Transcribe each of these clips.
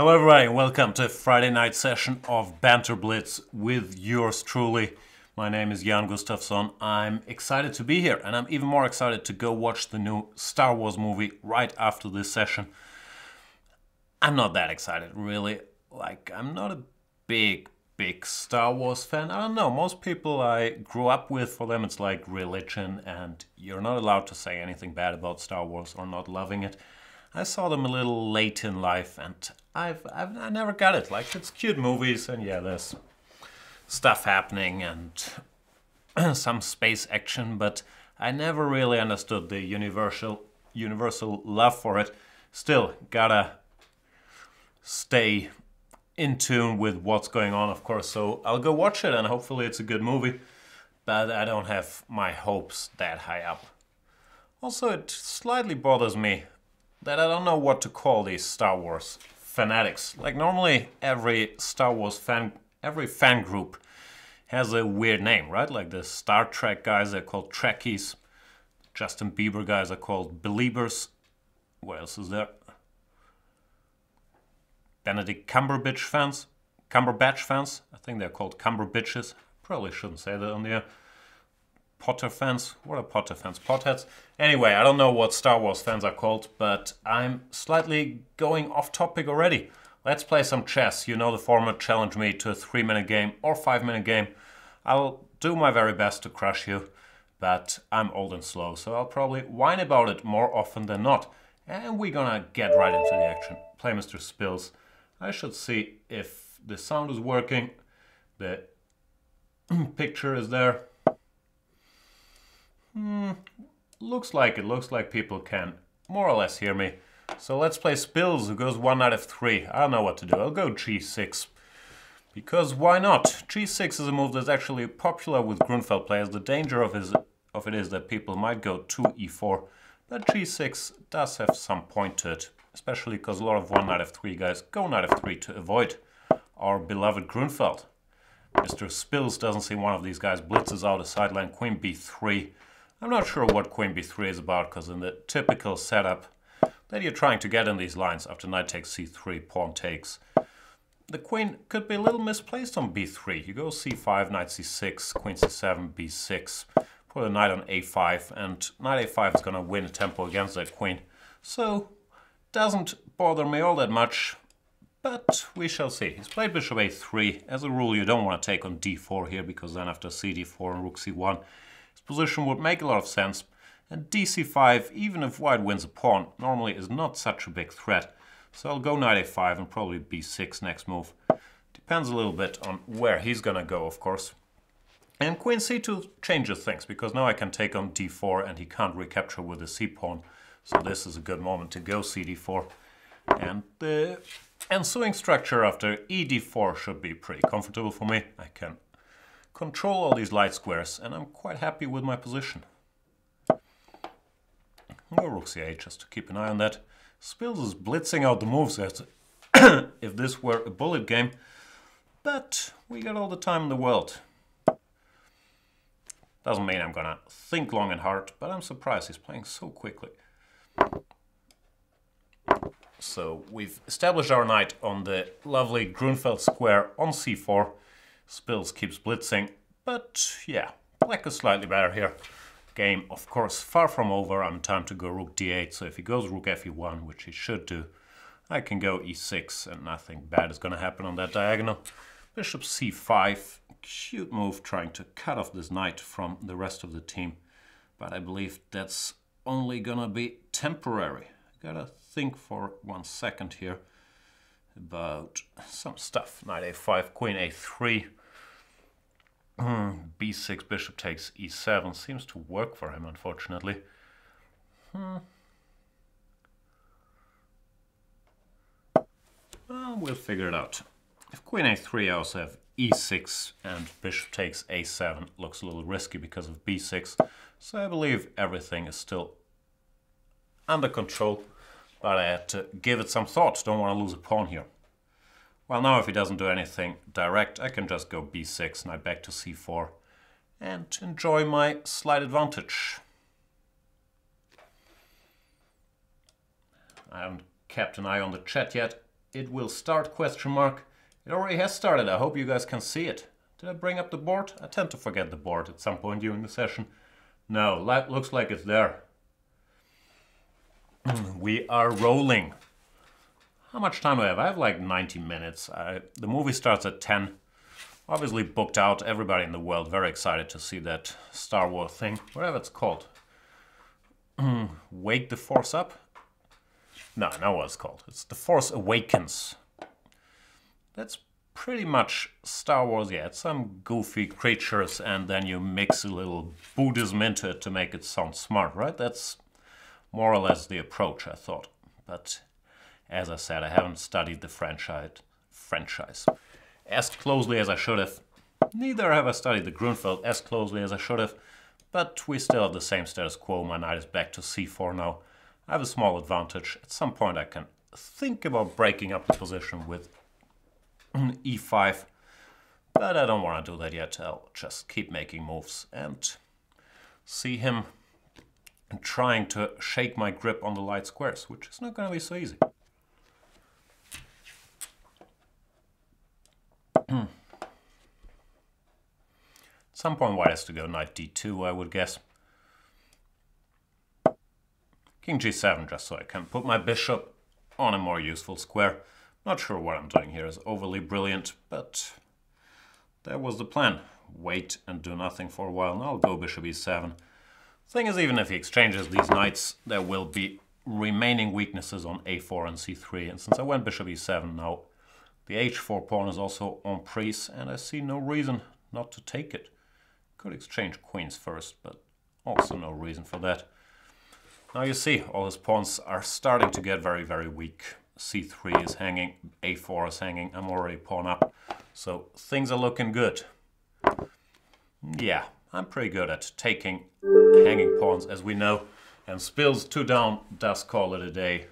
Hello everybody, welcome to Friday night session of Banter Blitz with yours truly. My name is Jan Gustafsson. I'm excited to be here, and I'm even more excited to go watch the new Star Wars movie right after this session. I'm not that excited, really. I'm not a big Star Wars fan. I don't know, most people I grew up with, for them it's like religion, and you're not allowed to say anything bad about Star Wars or not loving it. I saw them a little late in life, and I never got it. It's cute movies, and yeah, there's stuff happening and some space action, but I never really understood the universal love for it. Still, gotta stay in tune with what's going on, of course, so I'll go watch it, and hopefully it's a good movie, but I don't have my hopes that high up. Also, it slightly bothers me that I don't know what to call these Star Wars fanatics. Normally every Star Wars fan, every fan group has a weird name, right? Like the Star Trek guys are called Trekkies. Justin Bieber guys are called Beliebers. What else is there? Benedict Cumberbatch fans. I think they're called Cumberbitches. Probably shouldn't say that on the air. Potter fans? What are Potter fans? Potheads? Anyway, I don't know what Star Wars fans are called, but I'm slightly going off topic already. Let's play some chess. You know the format, challenge me to a 3-minute game or 5-minute game. I'll do my very best to crush you, but I'm old and slow, so I'll probably whine about it more often than not. And we're gonna get right into the action. Play Mr. Spills. I should see if the sound is working. The picture is there. Looks like people can more or less hear me. So let's play Spills, who goes one knight f3. I don't know what to do. I'll go g6. Because why not? g6 is a move that's actually popular with Grunfeld players. The danger of it is that people might go to e4. But g6 does have some point to it. Especially because a lot of one knight f3 guys go knight f3 to avoid our beloved Grunfeld. Mr. Spills doesn't see one of these guys, blitzes out a sideline, queen b3. I'm not sure what queen b3 is about, because in the typical setup that you're trying to get in these lines after knight takes c3, pawn takes, the queen could be a little misplaced on b3. You go c5, knight c6, queen c7, b6, put a knight on a5, and knight a5 is going to win a tempo against that queen. So, doesn't bother me all that much, but we shall see. He's played bishop a3. As a rule, you don't want to take on d4 here, because then after cd4 and rook c1, his position would make a lot of sense, and dc5, even if white wins a pawn, normally is not such a big threat. So I'll go knight a5 and probably b6 next move. Depends a little bit on where he's gonna go, of course. And queen c2 changes things, because now I can take on d4 and he can't recapture with the c-pawn. So this is a good moment to go cd4. And the ensuing structure after ed4 should be pretty comfortable for me. I can control all these light squares, and I'm quite happy with my position. I'll go rook c8 just to keep an eye on that. Spills is blitzing out the moves as if this were a bullet game, but we got all the time in the world. Doesn't mean I'm gonna think long and hard, but I'm surprised he's playing so quickly. So we've established our knight on the lovely Grunfeld square on c4. Spills keeps blitzing, but yeah, black is slightly better here. Game, of course, far from over. I'm time to go rook d8, so if he goes rook fe1, which he should do, I can go e6, and nothing bad is going to happen on that diagonal. Bishop c5, cute move trying to cut off this knight from the rest of the team, but I believe that's only going to be temporary. Gotta think for 1 second here about some stuff. Knight a5, queen a3. b6, bishop takes e7. Seems to work for him, unfortunately. Well, we'll figure it out. If queen a3, I also have e6, and bishop takes a7. Looks a little risky because of b6. So I believe everything is still under control. But I had to give it some thought. Don't want to lose a pawn here. Well, now if he doesn't do anything direct, I can just go b6, knight back to c4, and enjoy my slight advantage. I haven't kept an eye on the chat yet. it will start, question mark. It already has started. I hope you guys can see it. Did I bring up the board? I tend to forget the board at some point during the session. No, looks like it's there. We are rolling. How much time do I have? I have like 90 minutes. The movie starts at 10. Obviously booked out. Everybody in the world very excited to see that Star Wars thing. Whatever it's called. Wake the Force Up? No, I know what it's called. It's The Force Awakens. That's pretty much Star Wars, yeah. It's some goofy creatures and then you mix a little Buddhism into it to make it sound smart, right? That's more or less the approach, I thought. But as I said, I haven't studied the franchise as closely as I should have. Neither have I studied the Grunfeld as closely as I should have. But we still have the same status quo. My knight is back to c4 now. I have a small advantage. At some point I can think about breaking up the position with e5. But I don't want to do that yet. I'll just keep making moves and see him trying to shake my grip on the light squares, which is not going to be so easy. At some point white has to go knight d2, I would guess. King g7, just so I can put my bishop on a more useful square. Not sure what I'm doing here is overly brilliant, but that was the plan. Wait and do nothing for a while, and I'll go bishop e7. Thing is, even if he exchanges these knights, there will be remaining weaknesses on a4 and c3, and since I went bishop e7 now, the h4 pawn is also en prise, and I see no reason not to take it. Could exchange queens first, but also no reason for that. Now you see, all his pawns are starting to get very, very weak. c3 is hanging, a4 is hanging, I'm already pawn up. So things are looking good. Yeah, I'm pretty good at taking hanging pawns, as we know. And Spills 2 down does call it a day.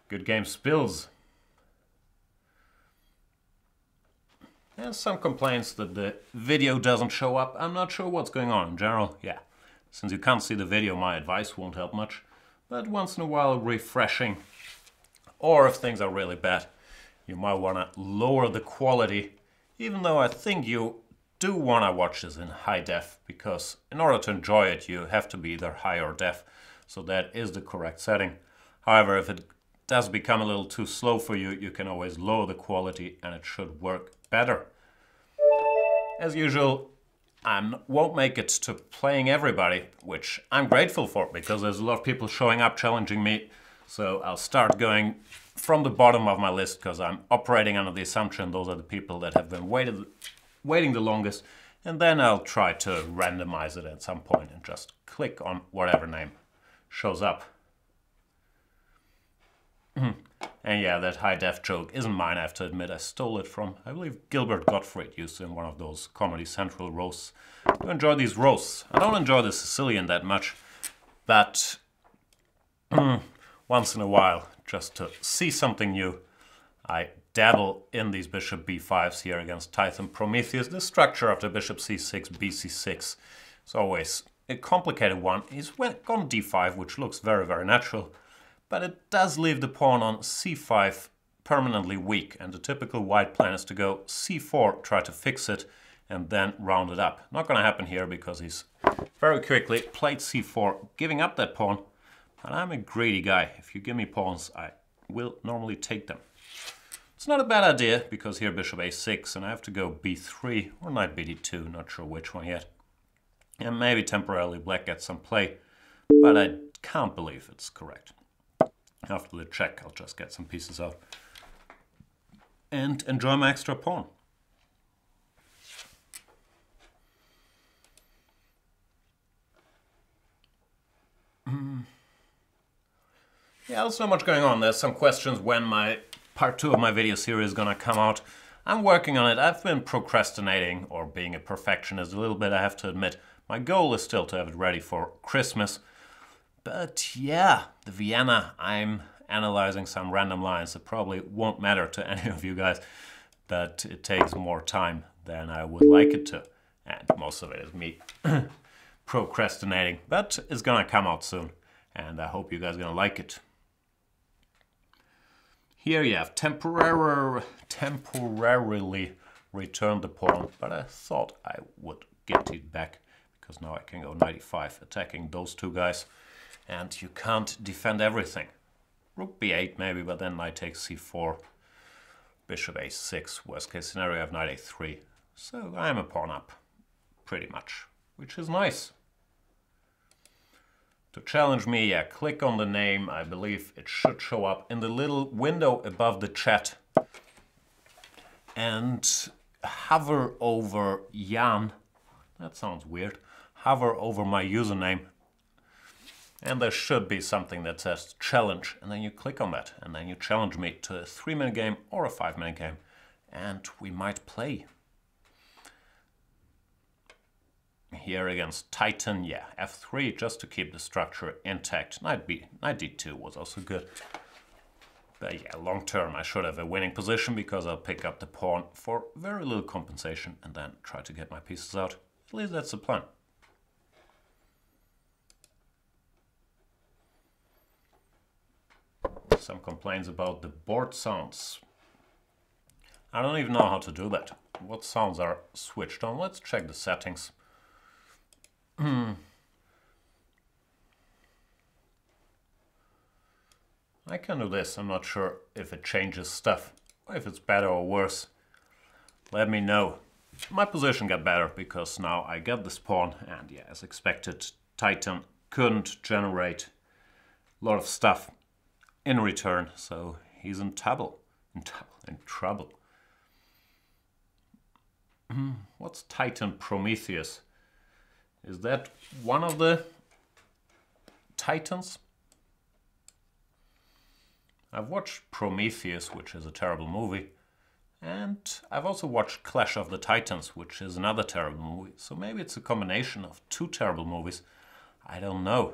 Good game, Spills. There's some complaints that the video doesn't show up. I'm not sure what's going on in general. Yeah, since you can't see the video, my advice won't help much. But once in a while, refreshing. Or if things are really bad, you might want to lower the quality. Even though I think you do want to watch this in high def, because in order to enjoy it, you have to be either high or def. So that is the correct setting. However, if it does become a little too slow for you, you can always lower the quality and it should work better. As usual, I won't make it to playing everybody, which I'm grateful for because there's a lot of people showing up challenging me. So I'll start going from the bottom of my list because I'm operating under the assumption those are the people that have been waiting the longest. And then I'll try to randomize it at some point and just click on whatever name shows up. And yeah, that high def joke isn't mine, I have to admit. I stole it from, I believe, Gilbert Gottfried used it in one of those Comedy Central roasts. I do enjoy these roasts. I don't enjoy the Sicilian that much, but once in a while, just to see something new, I dabble in these bishop b5s here against Tython Prometheus. The structure after bishop c6, bc6 is always a complicated one. He's gone d5, which looks very, very natural. But it does leave the pawn on c5 permanently weak, and the typical white plan is to go c4, try to fix it, and then round it up. Not going to happen here because he's very quickly played c4, giving up that pawn. And I'm a greedy guy. If you give me pawns, I will normally take them. It's not a bad idea, because here bishop a6, and I have to go b3 or knight bd2, not sure which one yet. And maybe temporarily black gets some play, but I can't believe it's correct. After the check, I'll just get some pieces out and enjoy my extra pawn. Yeah, there's not much going on. There's some questions when my part 2 of my video series is gonna come out. I'm working on it. I've been procrastinating or being a perfectionist a little bit, I have to admit. My goal is still to have it ready for Christmas. But yeah, the Vienna, I'm analyzing some random lines that probably won't matter to any of you guys, but it takes more time than I would like it to. And most of it is me procrastinating, but it's gonna come out soon, and I hope you guys are gonna like it. Here you have temporarily returned the pawn, but I thought I would get it back because now I can go 95 attacking those two guys, and you can't defend everything. Rook b8 maybe, but then knight takes c4, bishop a6, worst case scenario I have knight a3, so I'm a pawn up, pretty much, which is nice. To challenge me, yeah, click on the name. I believe it should show up in the little window above the chat. And hover over Jan. That sounds weird. Hover over my username. And there should be something that says challenge. And then you click on that. And then you challenge me to a 3-minute game or a 5-minute game. And we might play. Here against Titan, yeah, f3 just to keep the structure intact. Knight d2 was also good. But yeah, long term I should have a winning position because I'll pick up the pawn for very little compensation and then try to get my pieces out. At least that's the plan. Some complaints about the board sounds. I don't even know how to do that. What sounds are switched on? Let's check the settings. I can do this. I'm not sure if it changes stuff, or if it's better or worse. Let me know. My position got better because now I get this pawn, and yeah, as expected, Titan couldn't generate a lot of stuff in return, so he's in trouble. In trouble. What's Titan Prometheus? Is that one of the Titans? I've watched Prometheus, which is a terrible movie, and I've also watched Clash of the Titans, which is another terrible movie. So maybe it's a combination of two terrible movies. I don't know.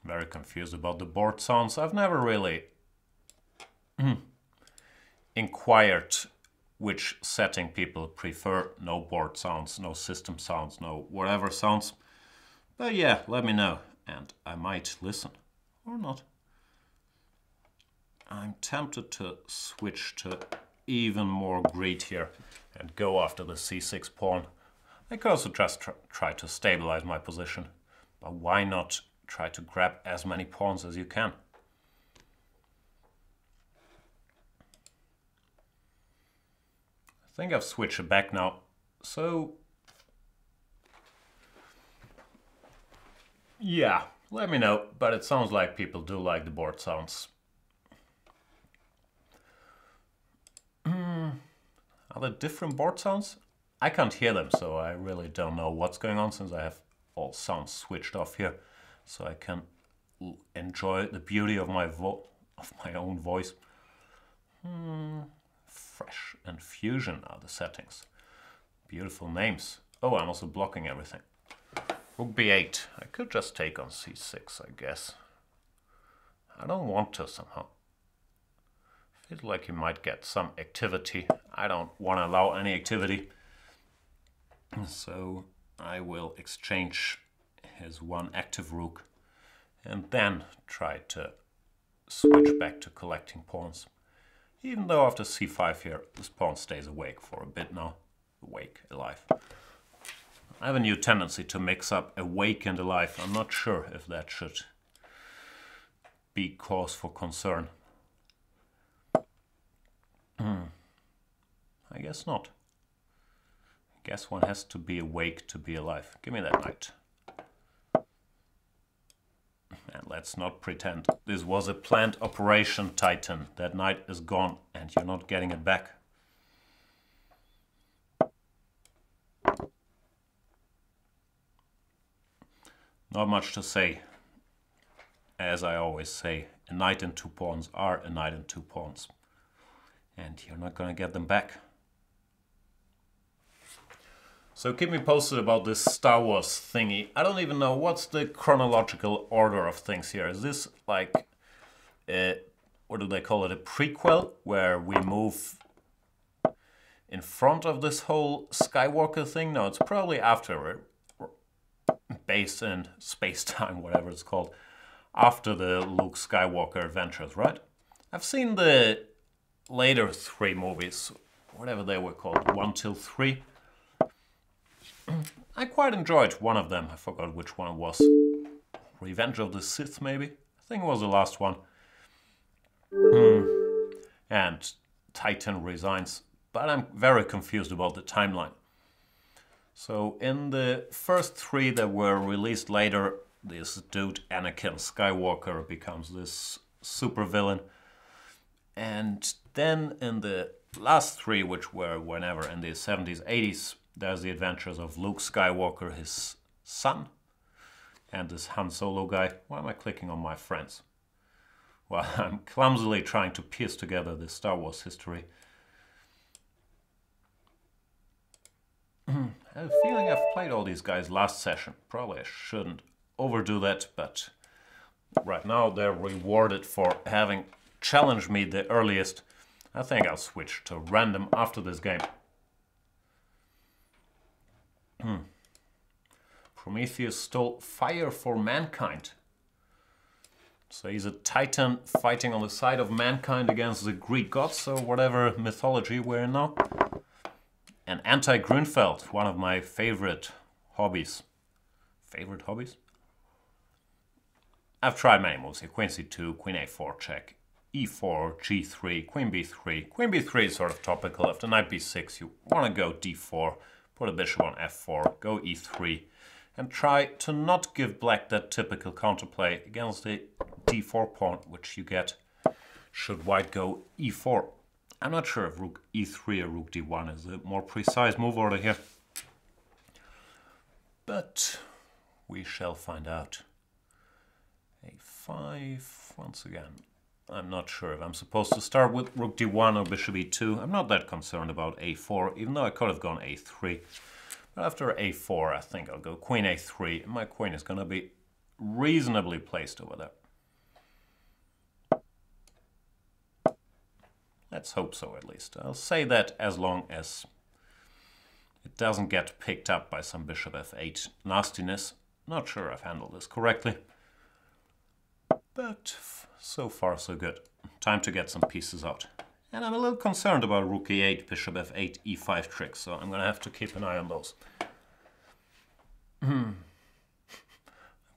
Very confused about the board sounds. I've never really inquired which setting people prefer. No board sounds, no system sounds, no whatever sounds. But yeah, let me know and I might listen or not. I'm tempted to switch to even more greed here and go after the c6 pawn. I could also just try to stabilize my position, but why not try to grab as many pawns as you can? I think I've switched it back now, so yeah, let me know, but it sounds like people do like the board sounds. Are there different board sounds? I can't hear them, so I really don't know what's going on since I have all sounds switched off here, so I can enjoy the beauty of my own voice. Fresh and Fusion are the settings. Beautiful names. Oh, I'm also blocking everything. Rook b8. I could just take on c6, I guess. I don't want to somehow. Feels like he might get some activity. I don't want to allow any activity. So I will exchange his one active rook and then try to switch back to collecting pawns. Even though after c5 here, this pawn stays awake for a bit now. Alive. I have a new tendency to mix up awake and alive. I'm not sure if that should be cause for concern. I guess not. I guess one has to be awake to be alive. Give me that knight. And let's not pretend this was a planned operation, Titan. That knight is gone and you're not getting it back. Not much to say. As I always say, a knight and two pawns are a knight and two pawns. And you're not going to get them back. So keep me posted about this Star Wars thingy. I don't even know what's the chronological order of things here. Is this like, what do they call it, a prequel? Where we move in front of this whole Skywalker thing? No, it's probably after it. Based in space-time, whatever it's called. after the Luke Skywalker adventures, right? I've seen the later 3 movies, whatever they were called, 1 till 3. I quite enjoyed one of them. I forgot which one it was. Revenge of the Sith, maybe? I think it was the last one. And Titan resigns. But I'm very confused about the timeline. So in the first 3 that were released later, this dude Anakin Skywalker becomes this super villain. And then in the last 3, which were whenever in the 70s, 80s, there's the adventures of Luke Skywalker, his son, and this Han Solo guy. Why am I clicking on my friends? Well, I'm clumsily trying to piece together the Star Wars history. I have a feeling I've played all these guys last session. Probably I shouldn't overdo that, but right now they're rewarded for having challenged me the earliest. I think I'll switch to random after this game. Prometheus stole fire for mankind. So he's a titan fighting on the side of mankind against the Greek gods, or whatever mythology we're in now. And anti-Grunfeld, one of my favorite hobbies. Favorite hobbies? I've tried many moves here. Queen c2, queen a4 check, e4, g3, queen b3. Queen b3 is sort of topical. After knight b6, you want to go d4, put a bishop on f4, go e3, and try to not give black that typical counterplay against the d4 pawn, which you get should white go e4. I'm not sure if rook e3 or rook d1 is a more precise move order here. But we shall find out. a5, once again. I'm not sure if I'm supposed to start with rook d1 or bishop e2. I'm not that concerned about a4, even though I could have gone a3. But after a4, I think I'll go queen a3. And my queen is going to be reasonably placed over there. Let's hope so, at least. I'll say that as long as it doesn't get picked up by some bishop f8 nastiness. Not sure I've handled this correctly. But so far, so good. Time to get some pieces out. And I'm a little concerned about rook e8, bishop f8, e5 tricks, so I'm going to have to keep an eye on those.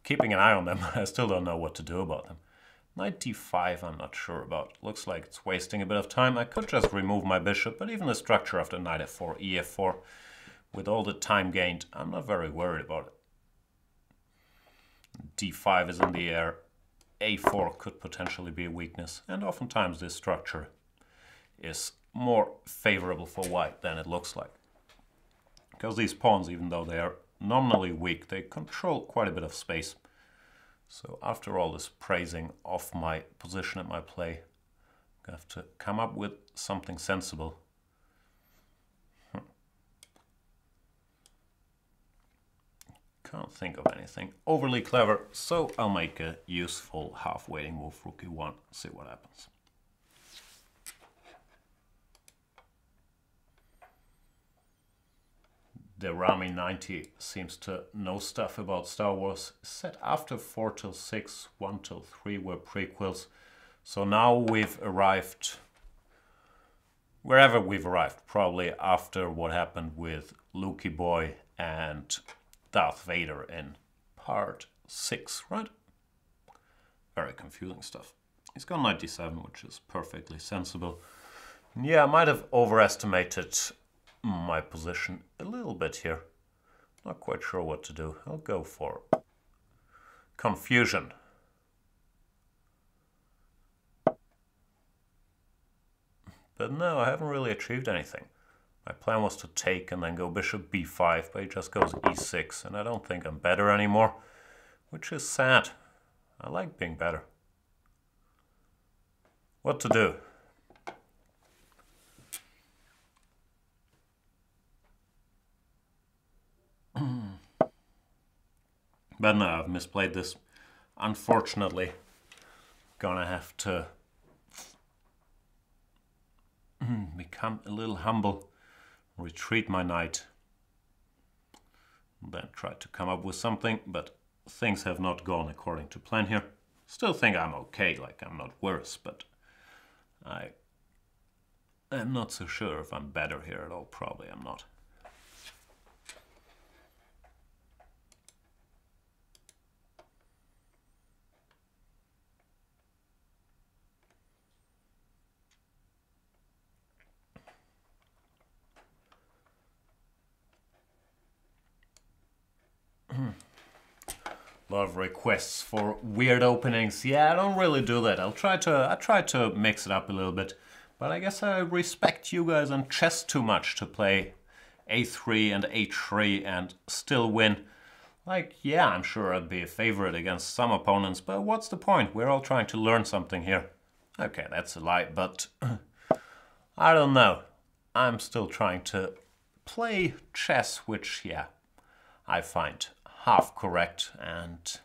Keeping an eye on them, I still don't know what to do about them. Knight d5 I'm not sure about. Looks like it's wasting a bit of time. I could just remove my bishop, but even the structure after knight f4, ef4, with all the time gained, I'm not very worried about it. d5 is in the air. a4 could potentially be a weakness, and oftentimes this structure is more favorable for white than it looks like. Because these pawns, even though they are nominally weak, they control quite a bit of space. So after all this praising of my position and my play, I have to come up with something sensible. Can't think of anything overly clever, so I'll make a useful half-waiting move, rook e1, see what happens. The Rami 90 seems to know stuff about Star Wars. Set after 4 till 6, 1 till 3 were prequels. So now we've arrived wherever we've arrived, probably after what happened with Lukey Boy and Darth Vader in part 6, right? Very confusing stuff. He's got knight d7, which is perfectly sensible. Yeah, I might have overestimated my position a little bit here. Not quite sure what to do. I'll go for confusion. But no, I haven't really achieved anything. My plan was to take and then go bishop b5, but he just goes e6, and I don't think I'm better anymore, which is sad. I like being better. What to do? But no, I've misplayed this. Unfortunately, gonna have to become a little humble, retreat my knight, then try to come up with something, but things have not gone according to plan here. Still think I'm okay, like I'm not worse, but I'm not so sure if I'm better here at all. Probably I'm not. A lot of requests for weird openings. Yeah, I don't really do that. I try to mix it up a little bit. But I guess I respect you guys on chess too much to play a3 and h3 and still win. Like, yeah, I'm sure I'd be a favorite against some opponents, but what's the point? We're all trying to learn something here. Okay, that's a lie, but I don't know. I'm still trying to play chess, which, yeah, I find half correct, and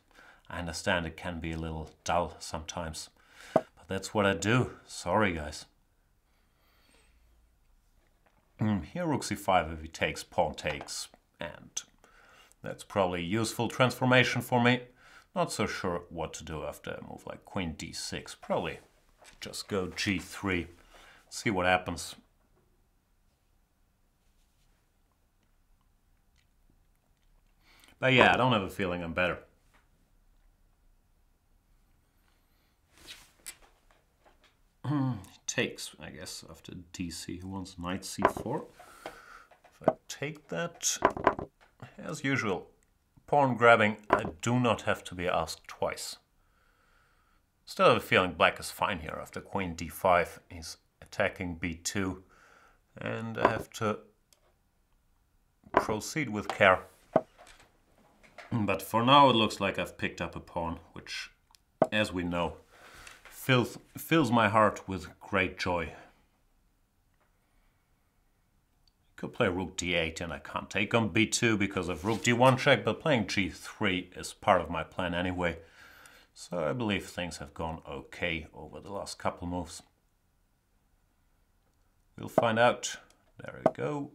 I understand it can be a little dull sometimes. But that's what I do. Sorry, guys. Here rook c5 if he takes, pawn takes, and that's probably a useful transformation for me. Not so sure what to do after a move like queen d6. Probably just go g3, see what happens. But yeah, I don't have a feeling I'm better. Takes, I guess, after dc. He wants knight c4. If I take that, as usual, pawn grabbing, I do not have to be asked twice. Still have a feeling black is fine here after queen d5. He's attacking b2, and I have to proceed with care. But for now it looks like I've picked up a pawn, which, as we know, fills my heart with great joy. Could play rook d8 and I can't take on b2 because of rook d1 check, but playing g3 is part of my plan anyway. So I believe things have gone okay over the last couple moves. We'll find out. There we go.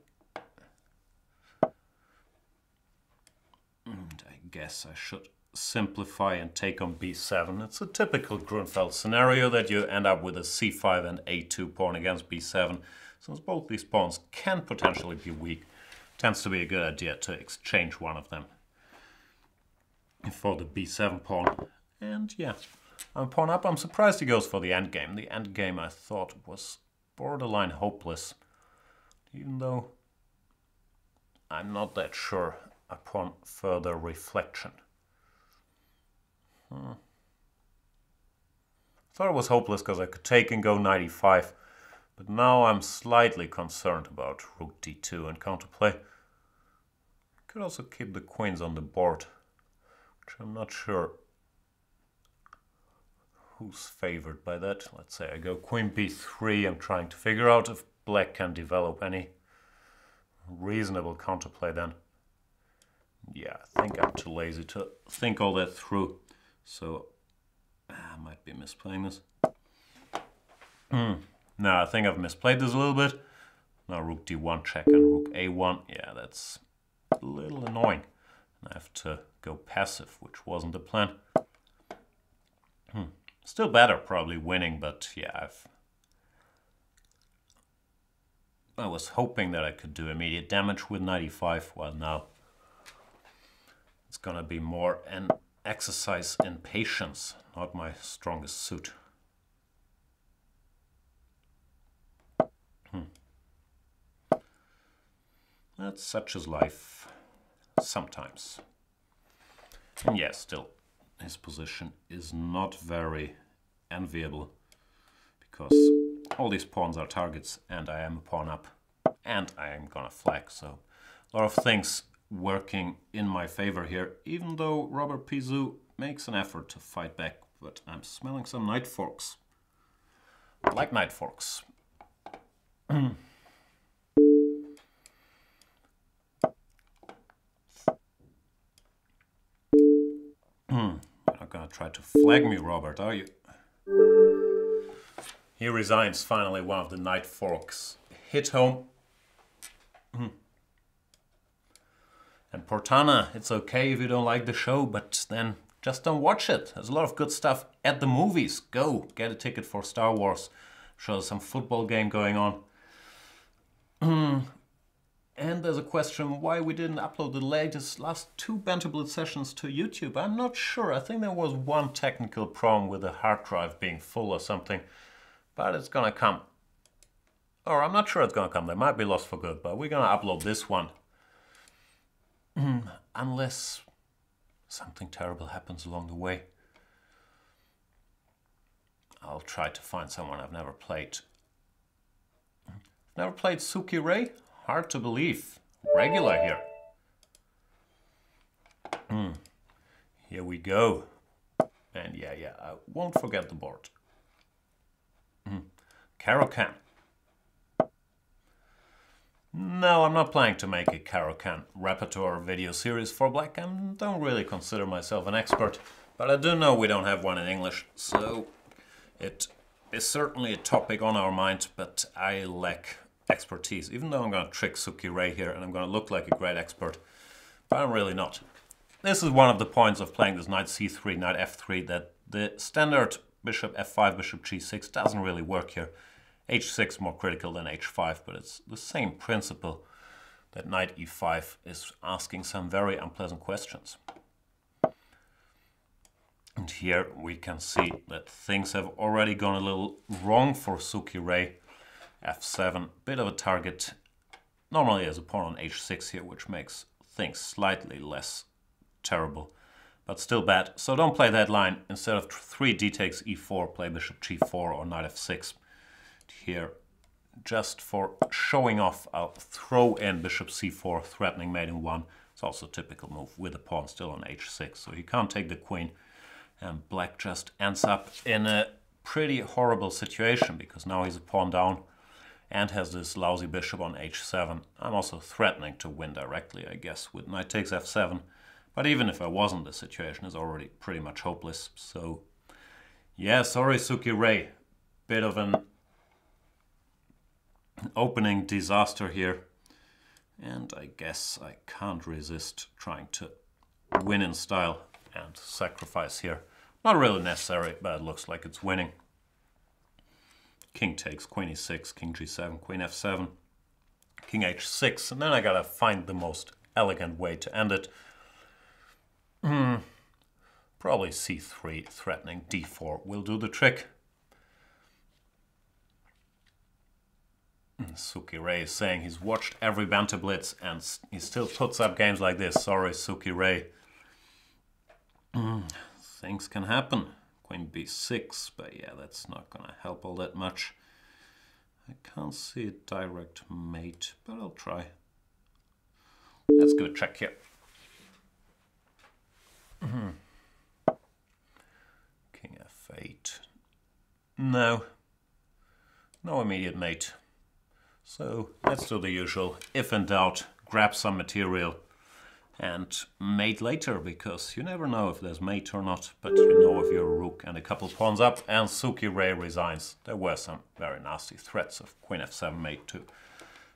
And I guess I should simplify and take on b7. It's a typical Grunfeld scenario that you end up with a c5 and a2 pawn against b7. Since both these pawns can potentially be weak, it tends to be a good idea to exchange one of them for the b7 pawn. And yeah, I'm pawn up. I'm surprised he goes for the endgame. The endgame I thought was borderline hopeless, even though I'm not that sure upon further reflection. Thought it was hopeless because I could take and go knight e5, but now I'm slightly concerned about rook d2 and counterplay. Could also keep the queens on the board, which I'm not sure who's favored by that. Let's say I go queen b3. I'm trying to figure out if black can develop any reasonable counterplay then. Yeah, I think I'm too lazy to think all that through. So I might be misplaying this. No, I think I've misplayed this a little bit. Now rook d1 check and rook a1. Yeah, that's a little annoying. I have to go passive, which wasn't the plan. Still better, probably winning, but yeah, I was hoping that I could do immediate damage with knight e5. Well, now it's gonna be more an exercise in patience, not my strongest suit. That's such as life sometimes. And yes, still, his position is not very enviable because all these pawns are targets and I am a pawn up and I am gonna flag, so a lot of things working in my favor here, even though Robert Pizou makes an effort to fight back, but I'm smelling some knight forks. I like knight forks. You're not gonna try to flag me, Robert, are you? He resigns finally. One of the knight forks hit home. And Portana, it's okay if you don't like the show, but then just don't watch it. There's a lot of good stuff at the movies. Go, get a ticket for Star Wars. Show some football game going on. And there's a question why we didn't upload the last 2 Banter Blitz sessions to YouTube. I'm not sure. I think there was one technical problem with the hard drive being full or something. But it's gonna come. Or I'm not sure it's gonna come. They might be lost for good, but we're gonna upload this one. Unless something terrible happens along the way. I'll try to find someone I've never played. Never played Suki Ray? Hard to believe. Regular here. Here we go. And yeah, I won't forget the board. Caro-Kann. No, I'm not planning to make a Caro-Kann repertoire video series for Black. I don't really consider myself an expert, but I do know we don't have one in English, so it is certainly a topic on our mind, but I lack expertise, even though I'm going to trick Suki Ray here and I'm going to look like a great expert, but I'm really not. This is one of the points of playing this knight c3, knight f3, that the standard bishop f5, bishop g6 doesn't really work here. h6 more critical than h5, but it's the same principle that knight e5 is asking some very unpleasant questions. And here we can see that things have already gone a little wrong for Suki Ray. f7, bit of a target. Normally there's a pawn on h6 here, which makes things slightly less terrible, but still bad. So don't play that line. Instead of 3 d takes e4, play bishop g4 or knight f6. Here, just for showing off, I'll throw in bishop c4, threatening mate in 1. It's also a typical move with the pawn still on h6, so he can't take the queen. And Black just ends up in a pretty horrible situation, because now he's a pawn down and has this lousy bishop on h7. I'm also threatening to win directly, I guess, with knight takes f7. But even if I wasn't, the situation is already pretty much hopeless. So, yeah, sorry Suki Ray. Bit of an opening disaster here. And I guess I can't resist trying to win in style and sacrifice here. Not really necessary, but it looks like it's winning. King takes, queen e6, king g7, queen f7, king h6, and then I gotta find the most elegant way to end it. Probably c3, threatening d4 will do the trick. Suki Ray is saying he's watched every Banter Blitz and he still puts up games like this. Sorry, Suki Ray. Things can happen. Queen b6, but yeah, that's not gonna help all that much. I can't see a direct mate, but I'll try. Let's give it a check here. King f8. No immediate mate. So let's do the usual. If in doubt, grab some material and mate later, because you never know if there's mate or not, but you know if you're a rook and a couple pawns up, and Suki Ray resigns. There were some very nasty threats of queen f7 mate too.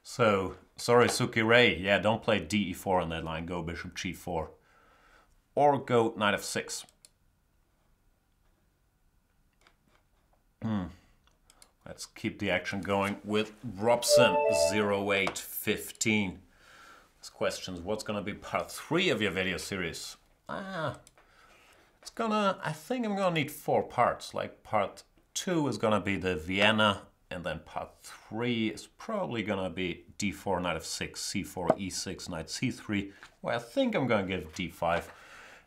So, sorry Suki Ray, yeah, don't play de4 on that line, go bishop g4. Or go knight f6. Let's keep the action going with Robson 0815. This question is what's gonna be part 3 of your video series? I think I'm gonna need 4 parts. Like part 2 is gonna be the Vienna, and then part 3 is probably gonna be d4, knight f6, c4, e6, knight c3. Well, I think I'm gonna give d5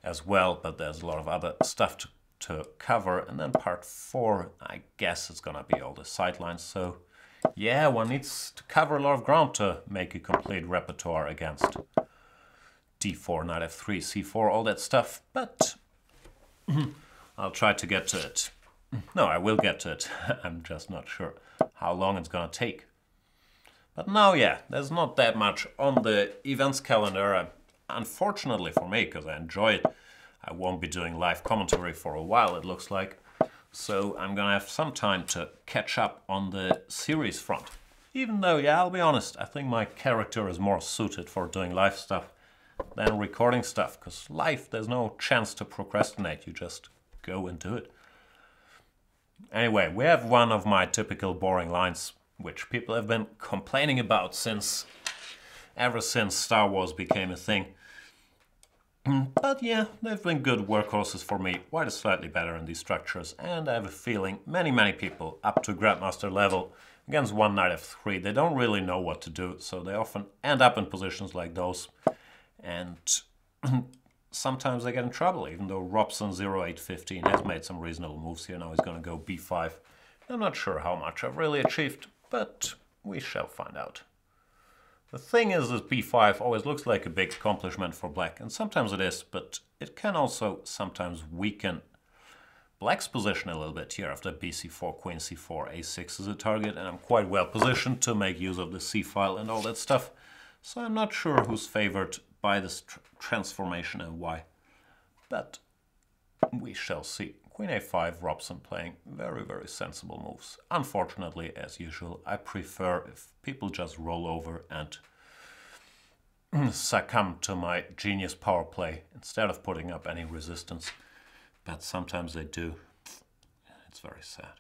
as well, but there's a lot of other stuff to cover. And then part 4, I guess it's gonna be all the sidelines. So yeah, one needs to cover a lot of ground to make a complete repertoire against d4, knight f3, c4, all that stuff. But I'll try to get to it. No, I will get to it. I'm just not sure how long it's gonna take. But now, yeah, there's not that much on the events calendar. Unfortunately for me, because I enjoy it, I won't be doing live commentary for a while, it looks like. So I'm gonna have some time to catch up on the series front. Even though, yeah, I'll be honest, I think my character is more suited for doing live stuff. than recording stuff, because live, there's no chance to procrastinate, you just go and do it. Anyway, we have one of my typical boring lines, which people have been complaining about ever since Star Wars became a thing. But yeah, they've been good workhorses for me. White is slightly better in these structures, and I have a feeling many people up to Grandmaster level against one knight f3, they don't really know what to do, so they often end up in positions like those. And sometimes they get in trouble, even though Robson 0815 has made some reasonable moves here. Now he's going to go b5. I'm not sure how much I've really achieved, but we shall find out. The thing is, this b5 always looks like a big accomplishment for black, and sometimes it is, but it can also sometimes weaken black's position a little bit here after bc4, queen c4, a6 is a target, and I'm quite well positioned to make use of the c-file and all that stuff. So I'm not sure who's favored by this transformation and why, but we shall see. Queen a5, Robson playing very sensible moves. Unfortunately, as usual, I prefer if people just roll over and succumb to my genius power play instead of putting up any resistance. But sometimes they do. It's very sad.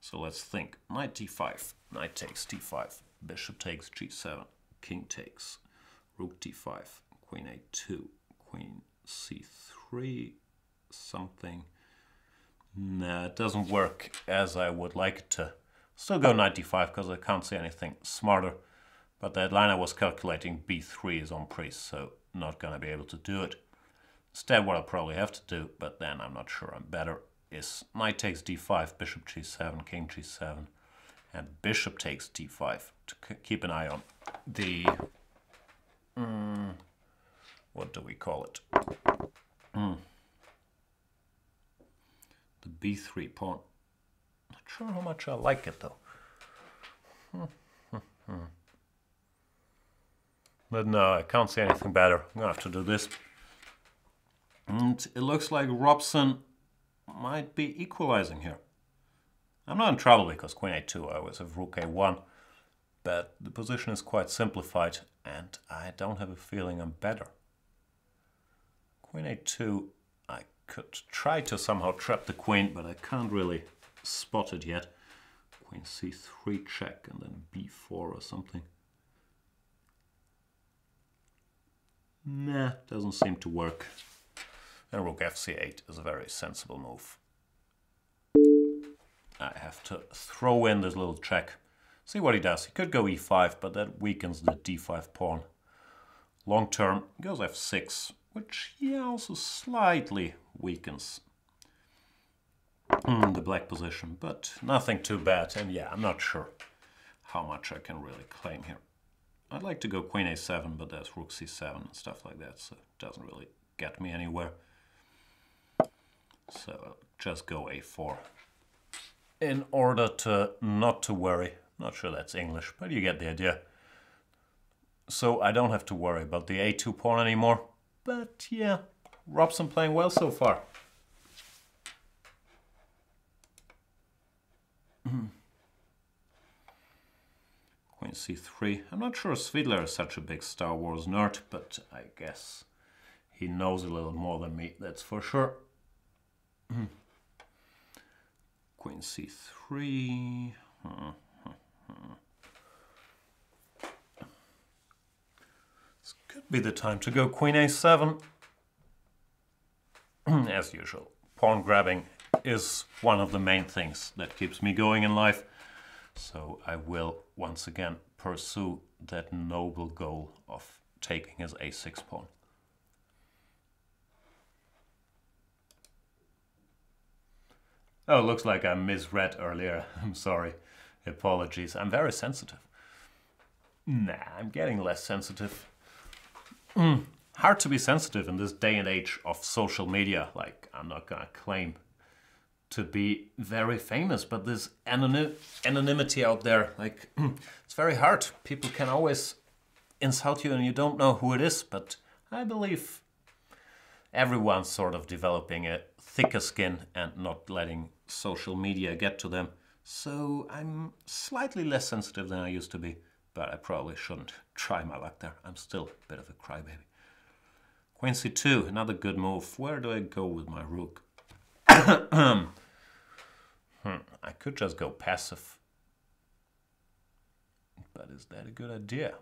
So let's think. Knight d5, knight takes d5, bishop takes g7, king takes, rook d5, queen a2, queen c3, something. Nah, it doesn't work as I would like it to. Still go knight d5 because I can't see anything smarter. But that line I was calculating, b3 is on priest, so not gonna be able to do it. Instead, what I'll probably have to do, but then I'm not sure I'm better, is knight takes d5, bishop g7, king g7, and bishop takes d5 to keep an eye on the... what do we call it? The b3 pawn. Not sure how much I like it though. But no, I can't see anything better. I'm gonna have to do this. And it looks like Robson might be equalizing here. I'm not in trouble because queen a2, I always have rook a1. But the position is quite simplified and I don't have a feeling I'm better. Queen a2, I could try to somehow trap the queen, but I can't really spot it yet. Queen c3 check and then b4 or something. Nah, doesn't seem to work. And rook fc8 is a very sensible move. I have to throw in this little check. See what he does. He could go e5, but that weakens the d5 pawn. Long term, he goes f6, which also slightly weakens the black position, but nothing too bad. And yeah, I'm not sure how much I can really claim here. I'd like to go queen a7, but there's rook c7 and stuff like that, so it doesn't really get me anywhere. So I'll just go a4 in order to not to worry. Not sure that's English, but you get the idea. So I don't have to worry about the a2 pawn anymore. But yeah, Robson playing well so far. Queen c3. I'm not sure Svidler is such a big Star Wars nerd, but I guess he knows a little more than me, that's for sure. Queen c3. This could be the time to go queen a7. As usual, pawn grabbing is one of the main things that keeps me going in life. So I will once again pursue that noble goal of taking his a6 pawn. Oh, looks like I misread earlier. I'm sorry. Apologies. I'm very sensitive. Nah, I'm getting less sensitive. Hard to be sensitive in this day and age of social media. Like, I'm not gonna claim to be very famous, but this anonymity out there, like, it's very hard. People can always insult you and you don't know who it is, but I believe everyone's sort of developing a thicker skin and not letting social media get to them. So I'm slightly less sensitive than I used to be. but I probably shouldn't try my luck there. I'm still a bit of a crybaby. Queen c2, another good move. Where do I go with my rook? I could just go passive. But is that a good idea?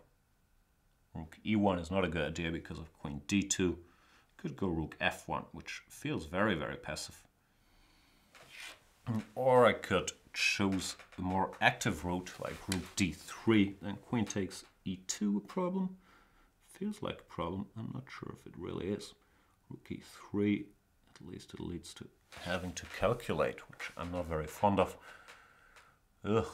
Rook e1 is not a good idea because of queen d2. Could go rook f1, which feels very, very passive. Or I could choose a more active route, like rook d3, then queen takes e2 a problem. Feels like a problem, I'm not sure if it really is. Rook e3, at least it leads to having to calculate, which I'm not very fond of. Ugh.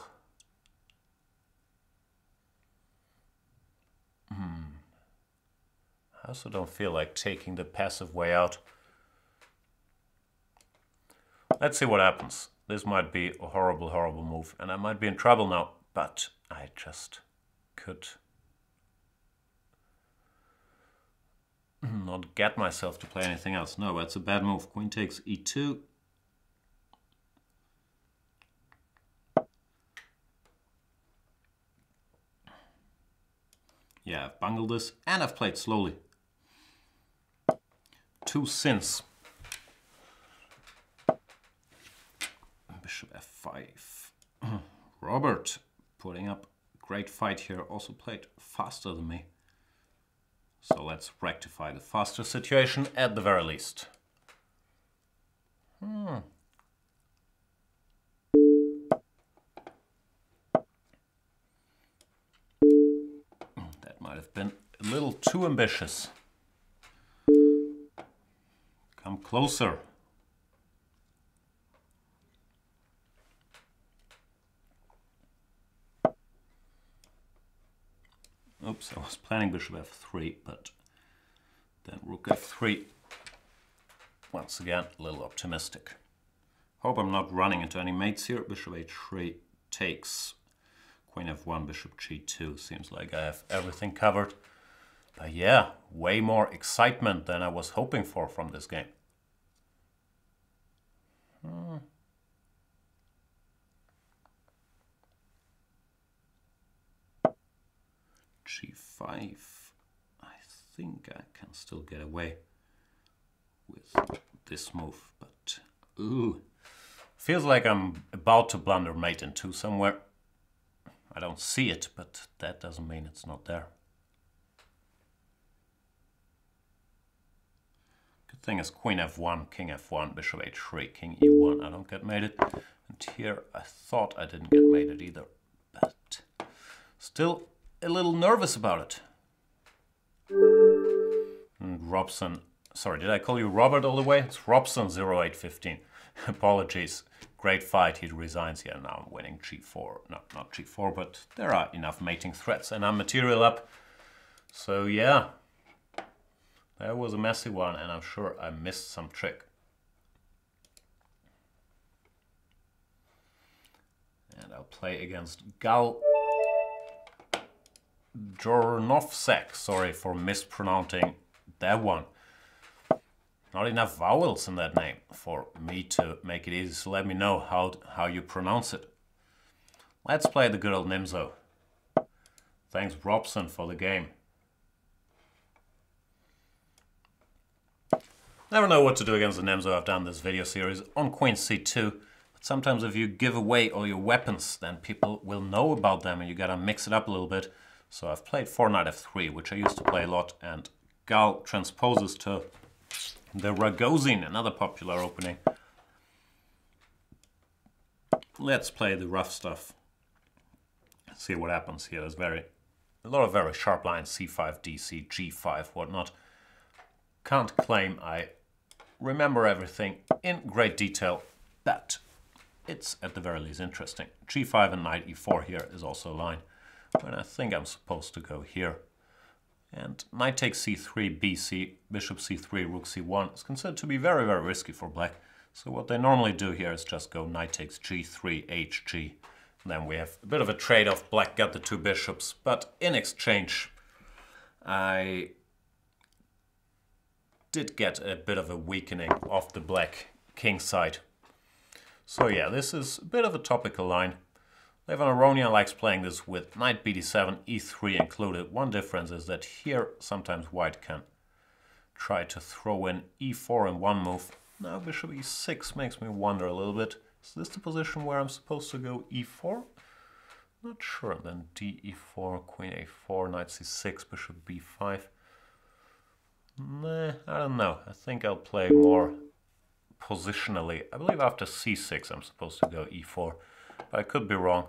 I also don't feel like taking the passive way out. Let's see what happens. This might be a horrible, horrible move, and I might be in trouble now, but I just could not get myself to play anything else. No, that's a bad move. Queen takes e2. Yeah, I've bungled this, and I've played slowly. 2 sins. Bishop f5. Robert putting up a great fight here, also played faster than me. So let's rectify the faster situation at the very least. That might have been a little too ambitious. Come closer. Oops, I was planning bishop f3, but then rook f3. Once again, a little optimistic. Hope I'm not running into any mates here. Bishop h3 takes. Queen f1, bishop g2. Seems like I have everything covered. But yeah, way more excitement than I was hoping for from this game. G5. I think I can still get away with this move, but ooh, feels like I'm about to blunder mate in 2 somewhere. I don't see it, but that doesn't mean it's not there. Good thing is queen f1, king f1, bishop h3, king e1. I don't get mated. And here I thought I didn't get mated either, but still a little nervous about it. And Robson, sorry, did I call you Robert all the way? It's Robson0815. Apologies. Great fight. He resigns here. Now I'm winning g4. No, not g4, but there are enough mating threats and I'm material up. So yeah, that was a messy one and I'm sure I missed some trick. And I'll play against Gal Jornovsek. Sorry for mispronouncing that one. Not enough vowels in that name for me to make it easy, so let me know how you pronounce it. Let's play the good old Nimzo. Thanks Robson for the game. Never know what to do against the Nimzo. I've done this video series on queen c2. But sometimes if you give away all your weapons, then people will know about them and you gotta mix it up a little bit. So I've played 4 knight f3, which I used to play a lot, and Gal transposes to the Ragozin, another popular opening. Let's play the rough stuff. See what happens here. There's a lot of very sharp lines, c5, dc, g5, whatnot. Can't claim I remember everything in great detail, but it's at the very least interesting. g5 and knight e4 here is also a line, and I think I'm supposed to go here. And knight takes c3, bc, bishop c3, rook c1 is considered to be very, very risky for black. So what they normally do here is just go knight takes g3, hg. And then we have a bit of a trade-off. Black got the 2 bishops, but in exchange I did get a bit of a weakening of the black king side. So yeah, this is a bit of a topical line. Levon Aronian likes playing this with knight bd7, e3 included. One difference is that here sometimes white can try to throw in e4 in one move. Now bishop e6 makes me wonder a little bit. Is this the position where I'm supposed to go e4? Not sure. Then d e4, queen a4, knight c6, bishop b5. Nah, I don't know. I think I'll play more positionally. I believe after c6 I'm supposed to go e4, but I could be wrong.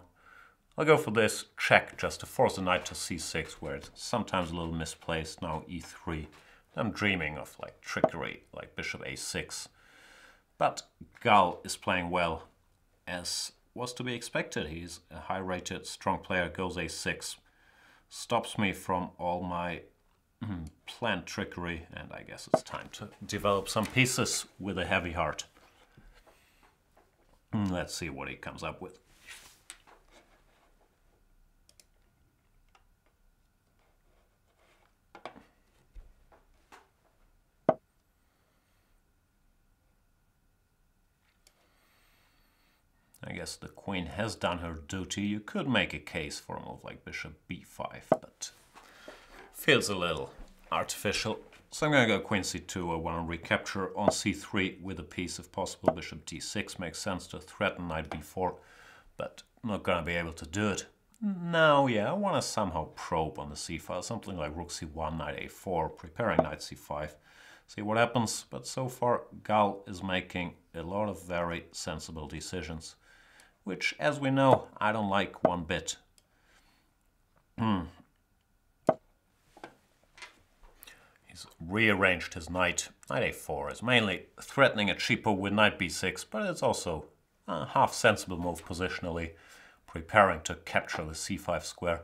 I'll go for this check just to force the knight to c6, where it's sometimes a little misplaced. Now e3. I'm dreaming of like trickery, like bishop a6. But Gal is playing well, as was to be expected. He's a high-rated, strong player, goes a6. Stops me from all my planned trickery, and I guess it's time to develop some pieces with a heavy heart. Let's see what he comes up with. I guess the queen has done her duty. You could make a case for a move like bishop b5, but feels a little artificial. So I'm going to go queen c2. I want to recapture on c3 with a piece if possible. Bishop d6 makes sense to threaten knight b4, but I'm not going to be able to do it. Now, yeah, I want to somehow probe on the c-file, something like rook c1, knight a4, preparing knight c5. See what happens, but so far Gal is making a lot of very sensible decisions, which, as we know, I don't like one bit. He's rearranged his knight. Knight a4 is mainly threatening a cheapo with knight b6, but it's also a half sensible move positionally, preparing to capture the c5 square.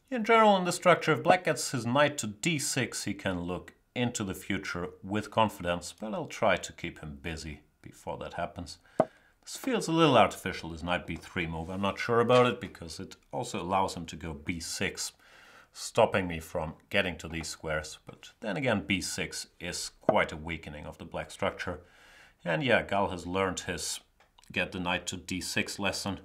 In general, in the structure, if black gets his knight to d6, he can look into the future with confidence, but I'll try to keep him busy before that happens. This feels a little artificial, this knight b3 move. I'm not sure about it because it also allows him to go b6, stopping me from getting to these squares. But then again, b6 is quite a weakening of the black structure. And yeah, Gal has learned his get the knight to d6 lesson.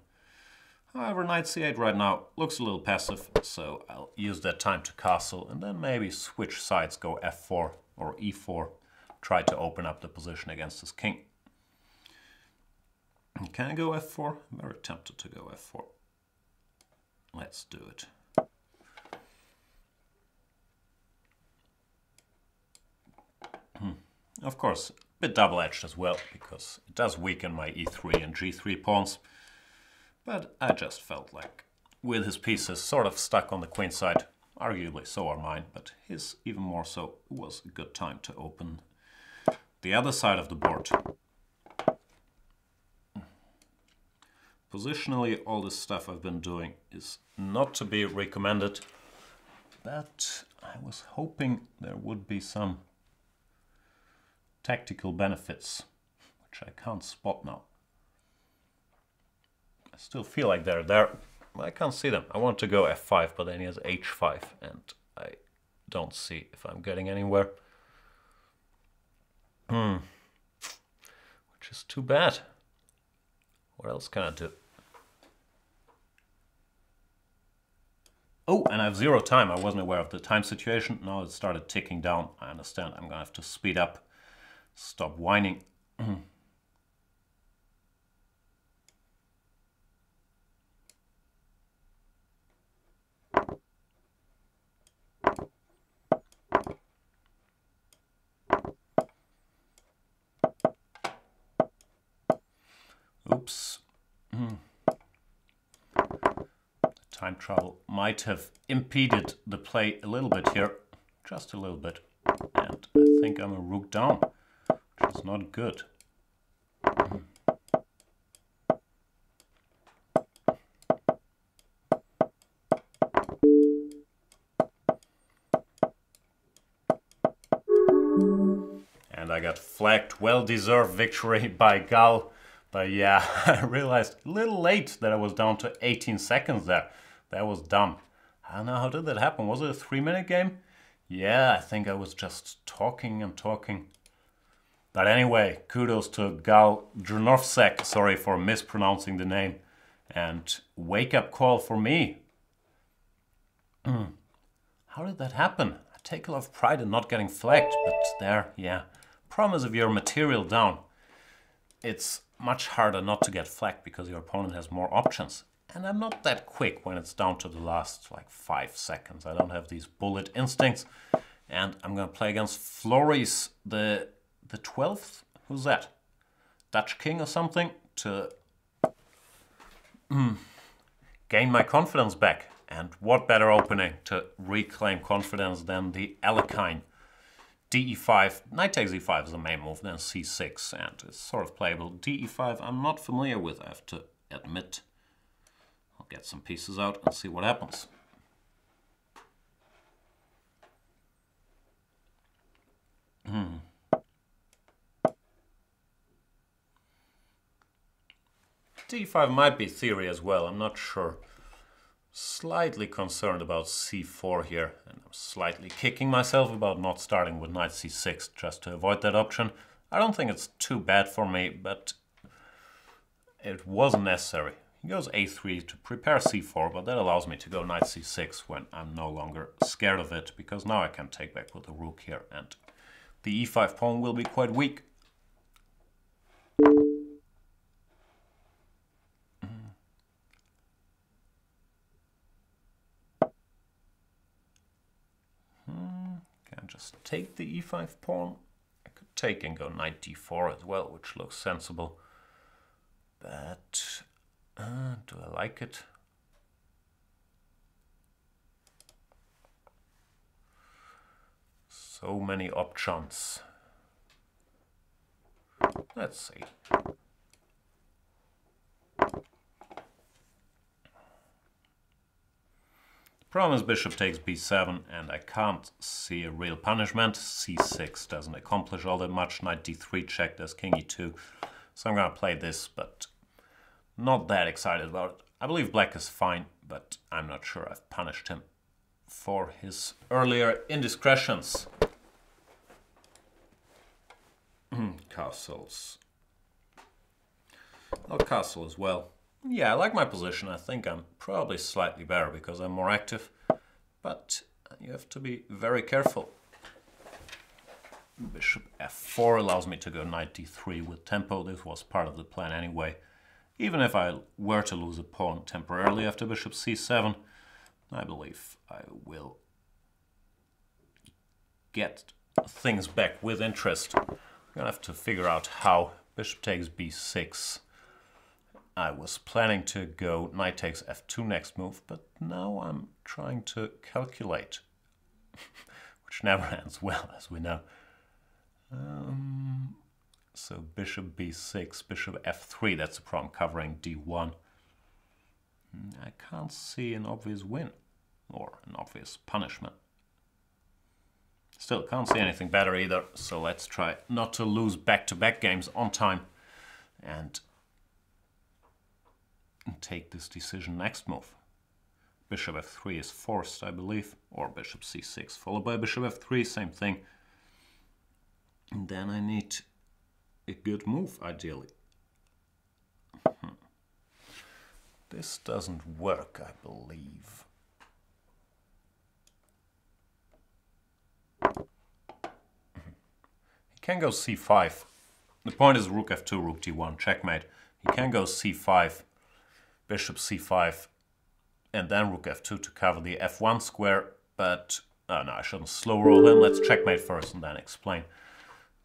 However, knight c8 right now looks a little passive, so I'll use that time to castle and then maybe switch sides, go f4 or e4, try to open up the position against his king. Can I go f4? I'm very tempted to go f4. Let's do it. Of course, a bit double-edged as well, because it does weaken my e3 and g3 pawns. But I just felt like, with his pieces sort of stuck on the queen side, arguably so are mine, but his even more so, it was a good time to open the other side of the board. Positionally, all this stuff I've been doing is not to be recommended, but I was hoping there would be some tactical benefits, which I can't spot now. I still feel like they're there, but I can't see them. I want to go f5, but then he has h5, and I don't see if I'm getting anywhere. Which is too bad. What else can I do? Oh, and I have 0 time. I wasn't aware of the time situation. Now it started ticking down. I understand. I'm going to have to speed up. Stop whining. Oops. Time travel might have impeded the play a little bit here. Just a little bit. And I think I'm a rook down, which is not good. And I got flagged. Well-deserved victory by Gal. But yeah, I realized a little late that I was down to 18 seconds there. That was dumb. I don't know, how did that happen? Was it a 3-minute game? Yeah, I think I was just talking and talking. But anyway, kudos to Gal Drnovsek. Sorry for mispronouncing the name. And wake-up call for me. How did that happen? I take a lot of pride in not getting flagged, but there, yeah. Problem is if you're material down, it's much harder not to get flagged because your opponent has more options. And I'm not that quick when it's down to the last like 5 seconds. I don't have these bullet instincts. And I'm going to play against Floris, the 12th? Who's that? Dutch king or something? To gain my confidence back. And what better opening to reclaim confidence than the Alekhine? DE5, knight takes e5 is the main move, then c6, and it's sort of playable. DE5 I'm not familiar with, I have to admit. I'll get some pieces out and see what happens. D5 might be theory as well, I'm not sure. Slightly concerned about c4 here, and I'm slightly kicking myself about not starting with knight c6 just to avoid that option. I don't think it's too bad for me, but it wasn't necessary. He goes a3 to prepare c4, but that allows me to go knight c6 when I'm no longer scared of it, because now I can take back with the rook here, and the e5 pawn will be quite weak. Can just take the e5 pawn. I could take and go knight d4 as well, which looks sensible. But do I like it? So many options. Let's see. Problem is bishop takes b7, and I can't see a real punishment. c6 doesn't accomplish all that much. Knight d3 check, there's king e2. So I'm going to play this, but not that excited about it. I believe black is fine, but I'm not sure I've punished him for his earlier indiscretions. Castles. I'll castle as well. Yeah, I like my position. I think I'm probably slightly better because I'm more active, but you have to be very careful. Bishop f4 allows me to go knight d3 with tempo. This was part of the plan anyway. Even if I were to lose a pawn temporarily after bishop c7, I believe I will get things back with interest. I'm gonna have to figure out how. Bishop takes b6. I was planning to go knight takes f2 next move, but now I'm trying to calculate, which never ends well, as we know. So bishop b6, bishop f3, that's the problem, covering d1. I can't see an obvious win, or an obvious punishment. Still, can't see anything better either, so let's try not to lose back-to-back games on time, and take this decision next move. Bishop f3 is forced, I believe, or bishop c6 followed by bishop f3, same thing. And then I need a good move, ideally. This doesn't work, I believe. He can go c5. The point is rook f2, rook d1, checkmate. He can go c5, bishop c5, and then rook f2 to cover the f1 square, but oh no, I shouldn't slow roll him. Let's checkmate first and then explain.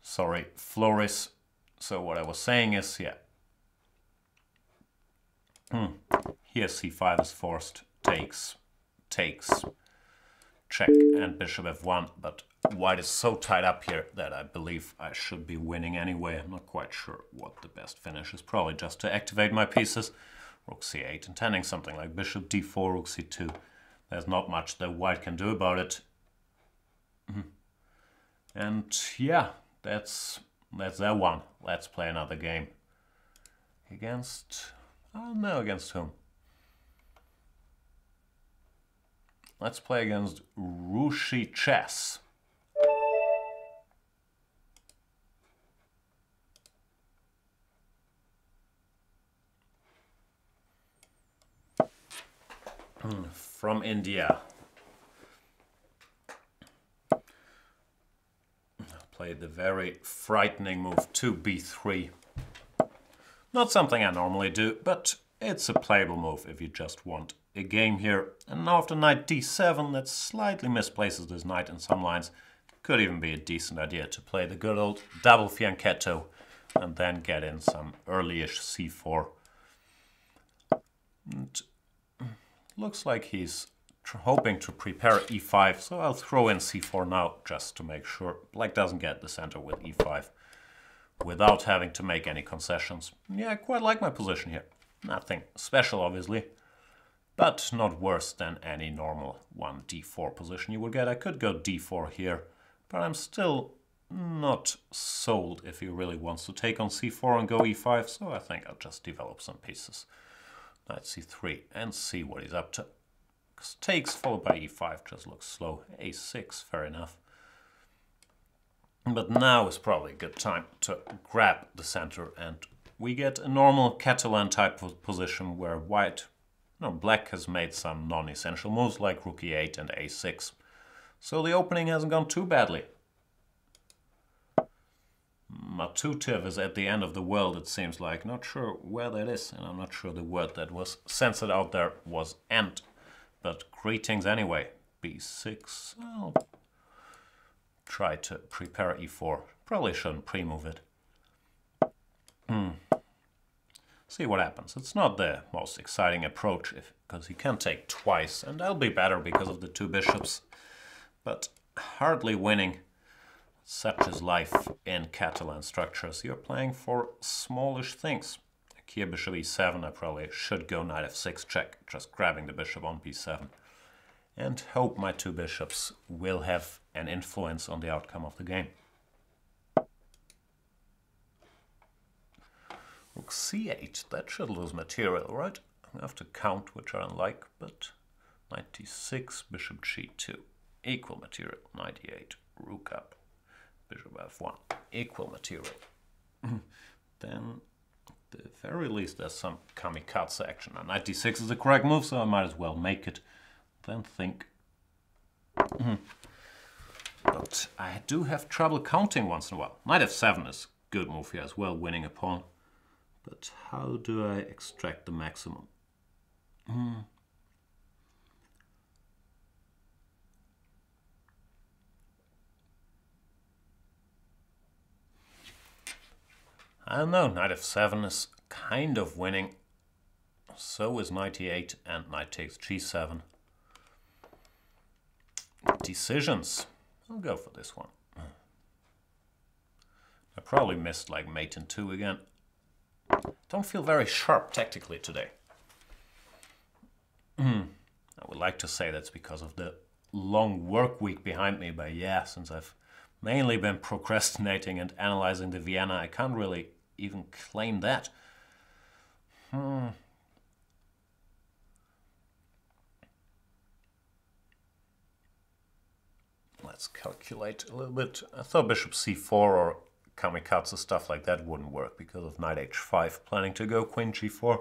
Sorry, Floris. So what I was saying is, yeah. Here c5 is forced, takes, check, and bishop f1, but white is so tied up here that I believe I should be winning anyway. I'm not quite sure what the best finish is, probably just to activate my pieces. Rook c8, intending something like bishop d4, rook c2. There's not much that white can do about it. And yeah, that's that one. Let's play another game. Against, I don't know against whom. Let's play against Rushi Chess. from India. Played the very frightening move 2b3. Not something I normally do, but it's a playable move if you just want a game here. And now after knight d7, that slightly misplaces this knight in some lines. Could even be a decent idea to play the good old double fianchetto and then get in some early-ish c4. And looks like he's hoping to prepare e5, so I'll throw in c4 now just to make sure black doesn't get the center with e5 without having to make any concessions. Yeah, I quite like my position here. Nothing special, obviously, but not worse than any normal 1d4 position you would get. I could go d4 here, but I'm still not sold if he really wants to take on c4 and go e5, so I think I'll just develop some pieces. Knight c3 and see what he's up to. Because takes followed by e5 just looks slow. a6, fair enough. But now is probably a good time to grab the center, and we get a normal Catalan type of position where black has made some non-essential moves like rook e8 and a6. So the opening hasn't gone too badly. Matutiv is at the end of the world, it seems like. Not sure where that is, and I'm not sure the word that was censored out there was end. But greetings anyway. b6. I'll try to prepare e4. Probably shouldn't pre-move it. See what happens. It's not the most exciting approach because he can take twice, and that'll be better because of the two bishops. But hardly winning. Such is life in Catalan structures. You're playing for smallish things. Like here, bishop e7, I probably should go knight f6 check, just grabbing the bishop on b7. And hope my two bishops will have an influence on the outcome of the game. Rook c8, that should lose material, right? I have to count, which I don't like, but knight d6, bishop g2, equal material, knight e8, rook up. Bishop f1, equal material. Then, at the very least, there's some kamikaze action. Now, knight d6 is the correct move, so I might as well make it. Then think. But I do have trouble counting once in a while. Knight f7 is a good move here as well, winning a pawn. But how do I extract the maximum? I don't know, knight f7 is kind of winning. So is knight e8 and knight takes g7. Decisions. I'll go for this one. I probably missed like mate in 2 again. Don't feel very sharp tactically today. I would like to say that's because of the long work week behind me, but yeah, since I've mainly been procrastinating and analyzing the Vienna, I can't really even claim that. Let's calculate a little bit. I thought bishop c4 or kamikaze stuff like that wouldn't work because of knight h5, planning to go queen g4.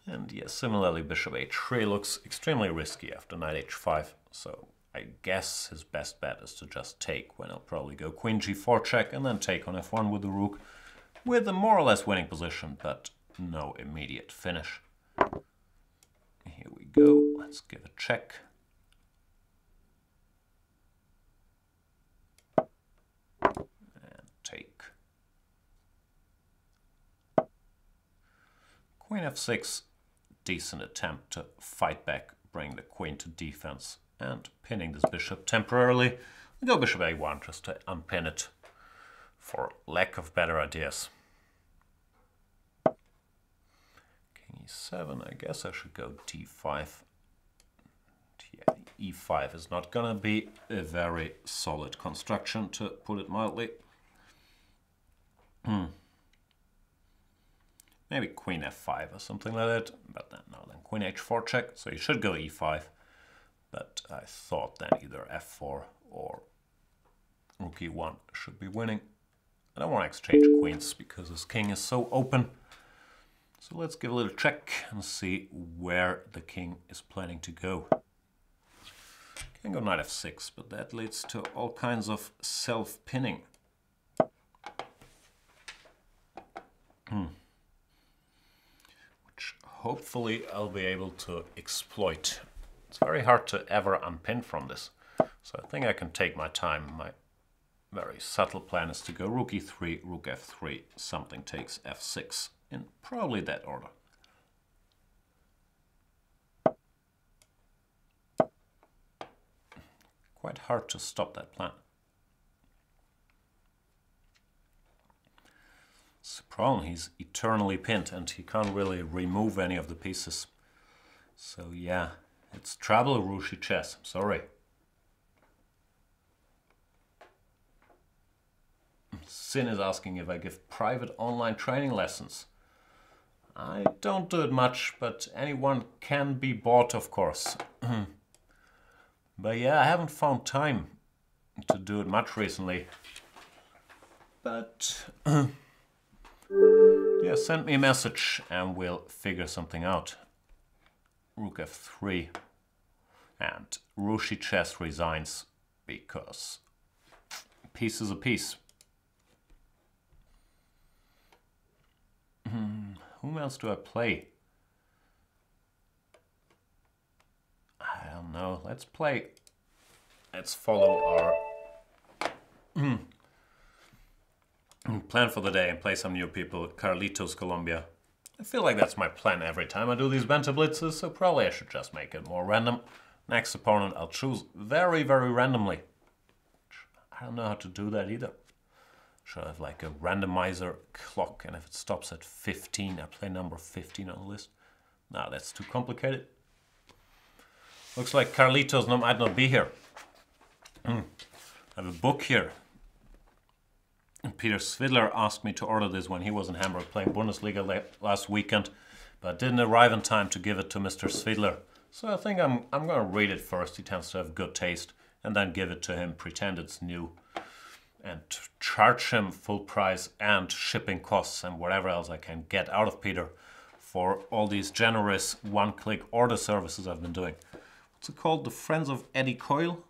And yes, similarly bishop h3 looks extremely risky after knight h5, so I guess his best bet is to just take when I'll probably go queen g4 check and then take on f1 with the rook, with a more or less winning position, but no immediate finish. Here we go, let's give a check. And take. Queen f6, decent attempt to fight back, bring the queen to defense, and pinning this bishop temporarily. We go bishop a1 just to unpin it for lack of better ideas. King e7, I guess I should go d5. Yeah, e5 is not gonna be a very solid construction, to put it mildly. Maybe queen f5 or something like that, but then no, then queen h4 check, so you should go e5. But I thought then either f4 or rook e1 should be winning. I don't want to exchange queens because this king is so open. So let's give a little check and see where the king is planning to go. Can go knight f6, but that leads to all kinds of self-pinning. Which hopefully I'll be able to exploit. It's very hard to ever unpin from this. So I think I can take my time. My very subtle plan is to go rook e3, rook f3, something takes f6, in probably that order. Quite hard to stop that plan. It's the problem, he's eternally pinned and he can't really remove any of the pieces. So yeah, it's trouble, Rushi chess, sorry. Sin is asking if I give private online training lessons. I don't do it much, but anyone can be bought, of course. But yeah, I haven't found time to do it much recently. But yeah, send me a message and we'll figure something out. Rook f3 and Rushi chess resigns because piece is a piece. Whom else do I play? I don't know. Let's follow our plan for the day and play some new people. Carlitos, Colombia. I feel like that's my plan every time I do these Banter Blitzes, so probably I should just make it more random. Next opponent I'll choose very, very randomly. I don't know how to do that either. Should I have like a randomizer clock, and if it stops at 15, I play number 15 on the list? No, that's too complicated. Looks like Carlitos might not be here. I have a book here. And Peter Svidler asked me to order this when he was in Hamburg playing Bundesliga last weekend, but it didn't arrive in time to give it to Mr. Svidler. So I think I'm going to read it first. He tends to have good taste, and then give it to him, pretend it's new, and charge him full price and shipping costs and whatever else I can get out of Peter for all these generous one-click order services I've been doing. What's it called? The Friends of Eddie Coyle?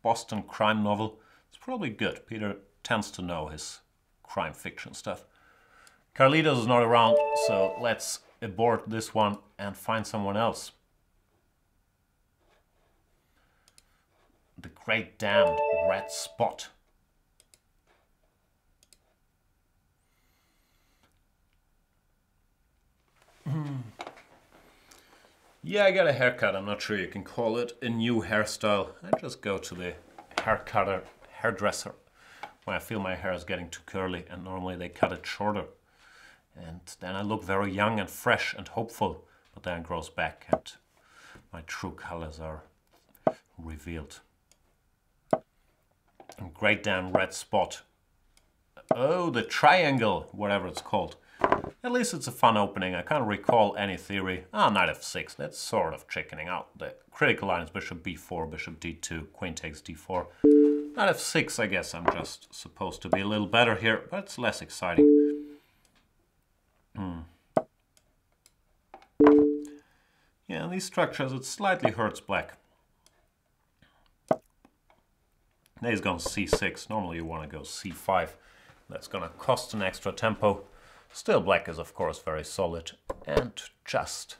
Boston crime novel. It's probably good. Peter tends to know his crime fiction stuff. Carlitos is not around, so let's abort this one and find someone else. The great damned red spot. Yeah, I got a haircut. I'm not sure you can call it a new hairstyle. I just go to the hairdresser when I feel my hair is getting too curly, and normally they cut it shorter. And then I look very young and fresh and hopeful, but then it grows back and my true colors are revealed. And great damn red spot. Oh, the triangle, whatever it's called. At least it's a fun opening. I can't recall any theory. Knight f6. That's sort of chickening out. The critical line is bishop b4, bishop d2, queen takes d4. Knight f6, I guess I'm just supposed to be a little better here, but it's less exciting. Yeah, in these structures it slightly hurts black. Now he's gone c6. Normally you want to go c5. That's going to cost an extra tempo. Still, black is of course very solid, and just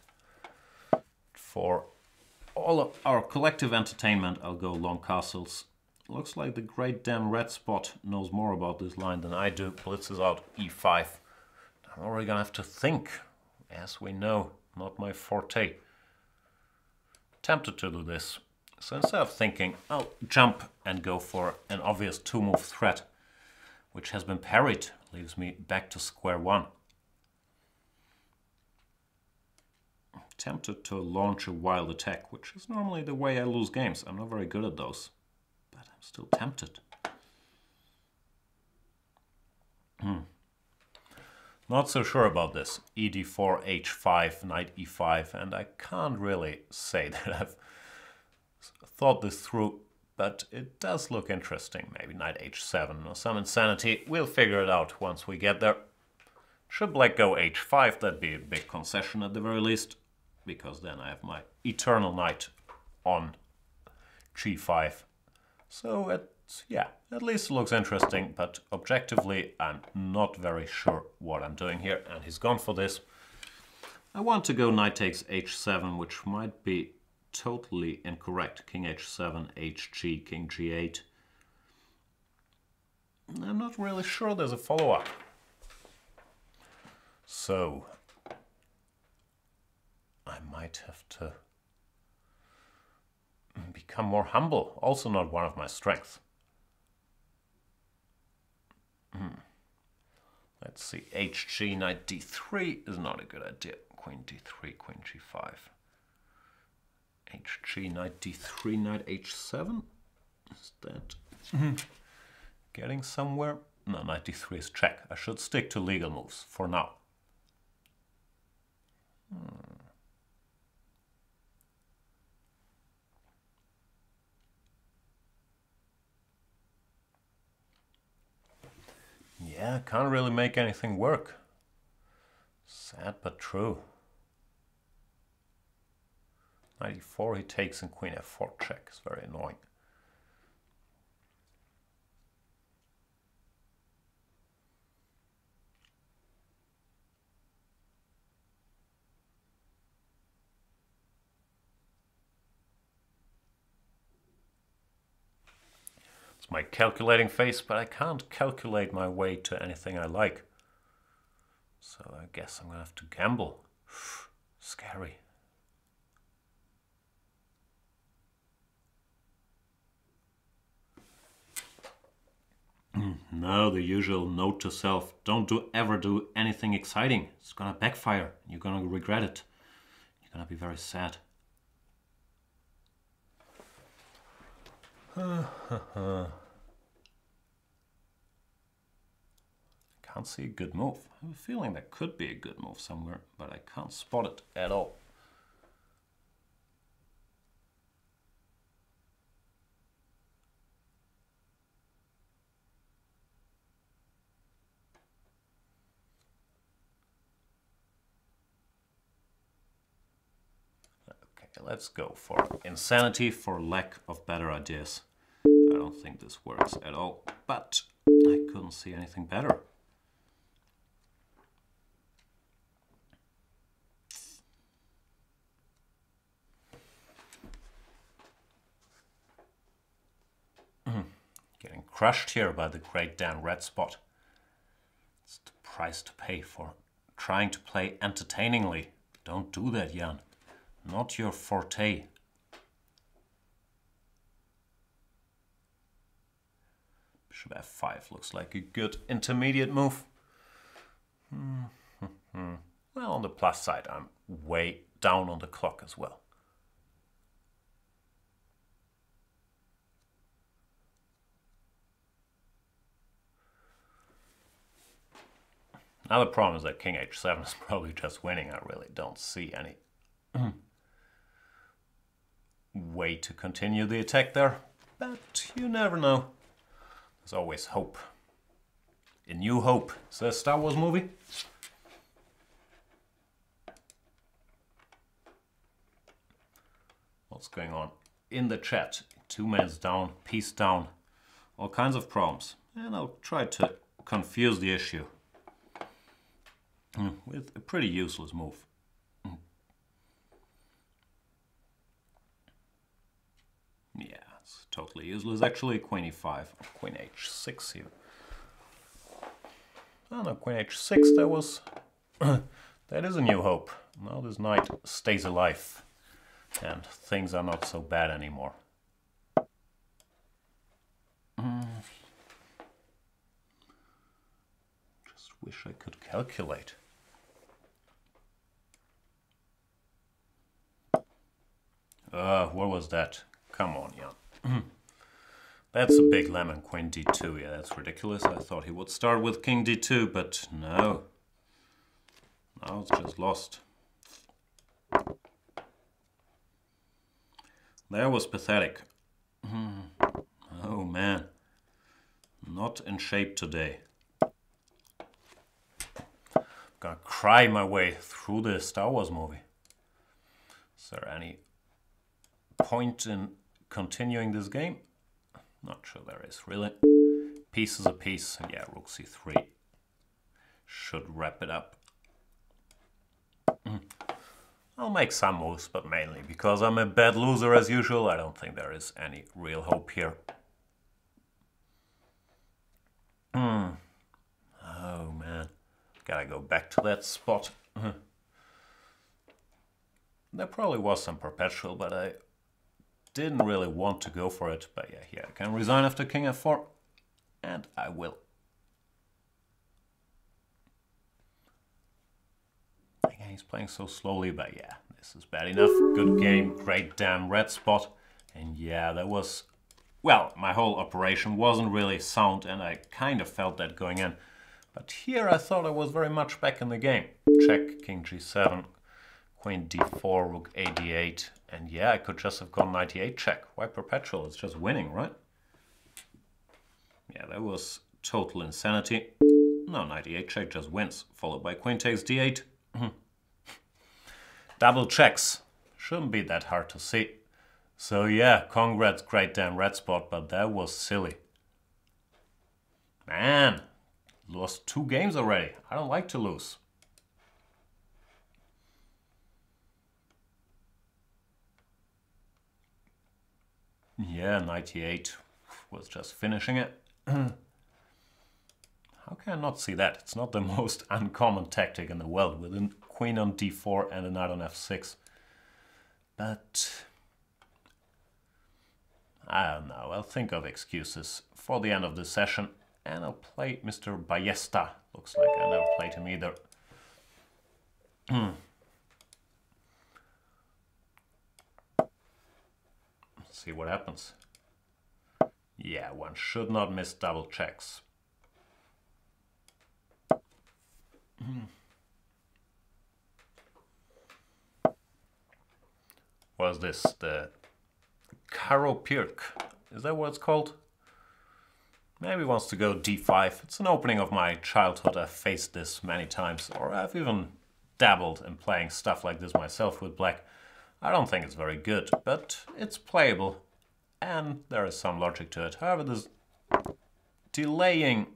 for all of our collective entertainment, I'll go long castles. Looks like the great damn red spot knows more about this line than I do. Blitzes out e5. I'm already gonna have to think. As we know, not my forte. Tempted to do this. So instead of thinking, I'll jump and go for an obvious two-move threat, which has been parried. Leaves me back to square one. Tempted to launch a wild attack, which is normally the way I lose games. I'm not very good at those, but I'm still tempted. Not so sure about this. ed4, h5, knight e5, and I can't really say that I've thought this through, but it does look interesting. Maybe knight h7 or some insanity. We'll figure it out once we get there. Should black go h5, that'd be a big concession at the very least, because then I have my eternal knight on g5. So yeah, at least it looks interesting, but objectively I'm not very sure what I'm doing here, and he's gone for this. I want to go knight takes h7, which might be totally incorrect. King h7, hg, king g8. I'm not really sure there's a follow-up. So I might have to become more humble. Also not one of my strengths. Let's see, hg, knight d3 is not a good idea. Queen d3, queen g5. hg, knight d3, knight h7. Is that getting somewhere? No, knight d3 is check. I should stick to legal moves for now. Yeah, can't really make anything work. Sad but true. Knight e4 he takes and queen f4 check is very annoying. It's my calculating face, but I can't calculate my way to anything I like. So I guess I'm gonna have to gamble. Scary. No, the usual note to self. Don't ever do anything exciting. It's gonna backfire. You're gonna regret it. You're gonna be very sad. Can't see a good move. I have a feeling there could be a good move somewhere, but I can't spot it at all. Let's go for insanity for lack of better ideas. I don't think this works at all, but I couldn't see anything better. Getting crushed here by the great Dan Red Spot. It's the price to pay for trying to play entertainingly. Don't do that, Jan. Not your forte. Bishop f5 looks like a good intermediate move. Well, on the plus side, I'm way down on the clock as well. Now the problem is that king h7 is probably just winning. I really don't see any way to continue the attack there, but you never know. There's always hope. A New Hope. Is that a Star Wars movie? What's going on in the chat? 2 minutes down, peace down, all kinds of problems. And I'll try to confuse the issue with a pretty useless move. Yeah, it's totally useless actually. Queen e5, queen h6 here. Oh no, queen h6, that was... that is a new hope. Now this knight stays alive and things are not so bad anymore. Just wish I could calculate. What was that? Come on, Jan. That's a big lemon, queen d2. Yeah, that's ridiculous. I thought he would start with king d2, but no. Now it's just lost. That was pathetic. Oh man. Not in shape today. gonna cry my way through the Star Wars movie. Is there any point in continuing this game? Not sure there is, really. Piece is a piece. Yeah, rook c3 should wrap it up. I'll make some moves, but mainly because I'm a bad loser as usual. I don't think there is any real hope here. Oh man, gotta go back to that spot. There probably was some perpetual, but I didn't really want to go for it. But yeah, here I can resign after king f4, and I will. Again, he's playing so slowly, but yeah, this is bad enough. Good game, great damn red spot. And yeah, that was, well, my whole operation wasn't really sound, and I kind of felt that going in. But here I thought I was very much back in the game. Check, king g7, queen d4, rook a d8, and yeah, I could just have gone knight e8 check. Why perpetual? It's just winning, right? Yeah, that was total insanity. No, knight e8 check just wins, followed by queen takes d8. Double checks. Shouldn't be that hard to see. So yeah, congrats, great damn red spot, but that was silly. Man, lost 2 games already. I don't like to lose. Yeah, knight e8 was just finishing it. How can I not see that? It's not the most uncommon tactic in the world with a queen on d4 and a knight on f6. But I don't know, I'll think of excuses for the end of the session and I'll play Mr. Ballesta. Looks like I never played him either. Let's see what happens. Yeah, one should not miss double checks. What is this? The Karo Pirk. Is that what it's called? Maybe wants to go d5. It's an opening of my childhood. I've faced this many times, or I've even dabbled in playing stuff like this myself with black. I don't think it's very good, but it's playable, and there is some logic to it. However, this delaying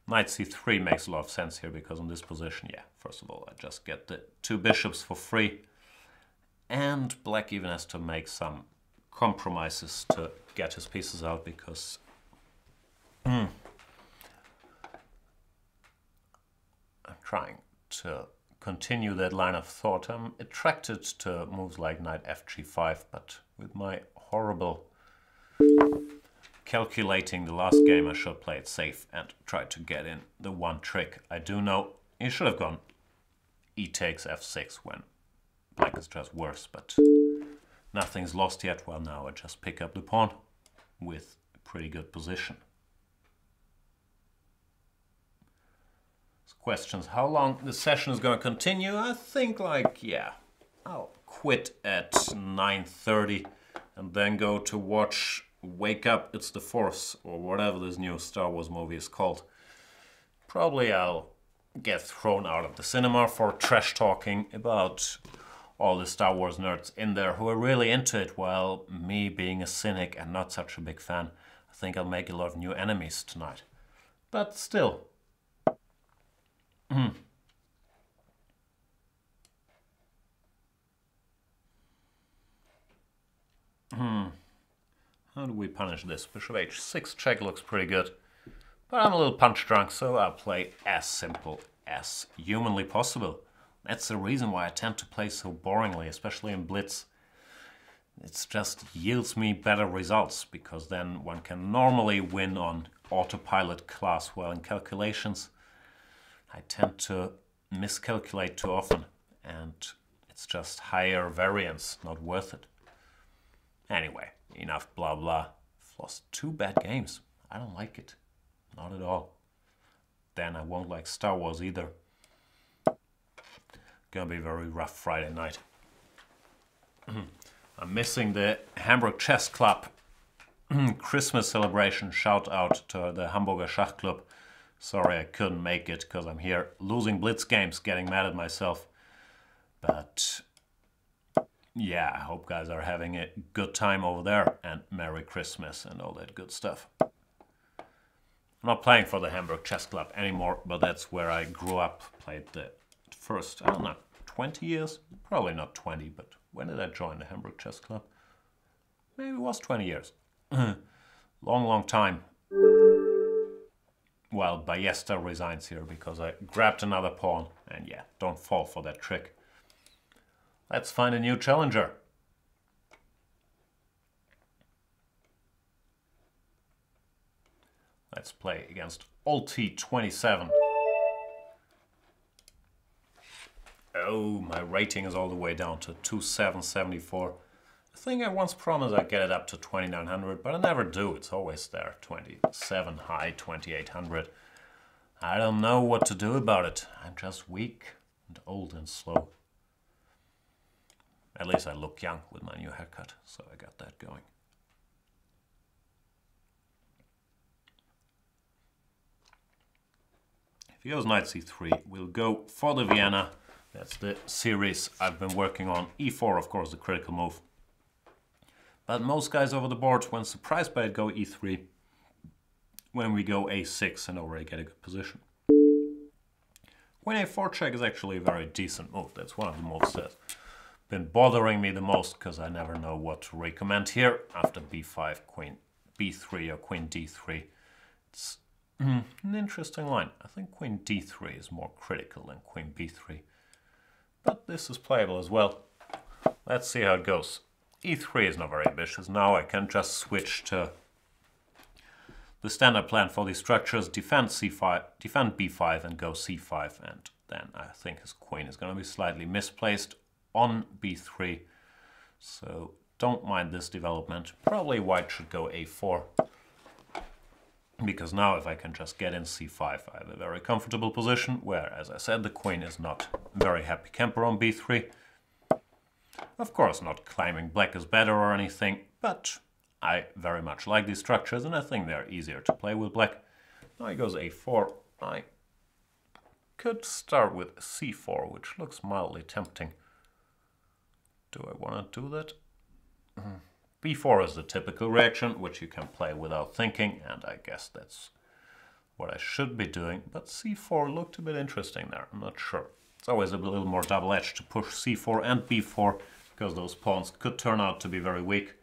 knight c3 makes a lot of sense here, because in this position, yeah, first of all, I just get the 2 bishops for free, and black even has to make some compromises to get his pieces out, because I'm trying to continue that line of thought. I'm attracted to moves like knight fg5, but with my horrible calculating the last game, I should play it safe and try to get in the one trick. I do know he should have gone e takes f6 when black is just worse, but nothing's lost yet. Well, now I just pick up the pawn with a pretty good position. Questions how long the session is going to continue. I think, like, yeah, I'll quit at 9:30 and then go to watch Wake Up, It's the Force, or whatever this new Star Wars movie is called. Probably I'll get thrown out of the cinema for trash talking about all the Star Wars nerds in there who are really into it, while me being a cynic and not such a big fan, I think I'll make a lot of new enemies tonight. But still. How do we punish this? Bishop h6 check looks pretty good. But I'm a little punch drunk, so I'll play as simple as humanly possible. That's the reason why I tend to play so boringly, especially in Blitz. It just yields me better results, because then one can normally win on autopilot class, while in calculations I tend to miscalculate too often, and it's just higher variance, not worth it. Anyway, enough blah blah. I've lost 2 bad games. I don't like it. Not at all. Then I won't like Star Wars either. Gonna be a very rough Friday night. I'm missing the Hamburg Chess Club Christmas celebration. Shout out to the Hamburger Schachclub. Sorry I couldn't make it because I'm here losing blitz games, getting mad at myself. But yeah, I hope guys are having a good time over there, and Merry Christmas and all that good stuff. I'm not playing for the Hamburg Chess Club anymore, but that's where I grew up. Played the first, I don't know, 20 years? Probably not 20, but when did I join the Hamburg Chess Club? Maybe it was 20 years. Long time. Well, Ballesta resigns here because I grabbed another pawn. And yeah, don't fall for that trick. Let's find a new challenger. Let's play against Ulti27. Oh, my rating is all the way down to 2774. I think I once promised I'd get it up to 2900, but I never do. It's always there, 27 high, 2800. I don't know what to do about it. I'm just weak and old and slow. At least I look young with my new haircut, so I got that going. If he goes knight c3, we'll go for the Vienna. That's the series I've been working on. e4, of course, the critical move. But most guys over the board, when surprised by it, go e3. When we go a6 and already get a good position. Queen a4 check is actually a very decent move. That's one of the moves that's been bothering me the most, because I never know what to recommend here. After b5, queen b3 or queen d3. It's an interesting line. I think queen d3 is more critical than queen b3. But this is playable as well. Let's see how it goes. e3 is not very ambitious. Now I can just switch to the standard plan for these structures. Defend c5, defend b5 and go c5. And then I think his queen is going to be slightly misplaced on b3. So don't mind this development. Probably white should go a4. Because now if I can just get in c5, I have a very comfortable position where, as I said, the queen is not a very happy camper on b3. Of course, not claiming black is better or anything, but I very much like these structures and I think they're easier to play with black. Now he goes a4. I could start with c4, which looks mildly tempting. Do I want to do that? b4 is the typical reaction, which you can play without thinking, and I guess that's what I should be doing. But c4 looked a bit interesting there, I'm not sure. It's always a little more double-edged to push c4 and b4, because those pawns could turn out to be very weak.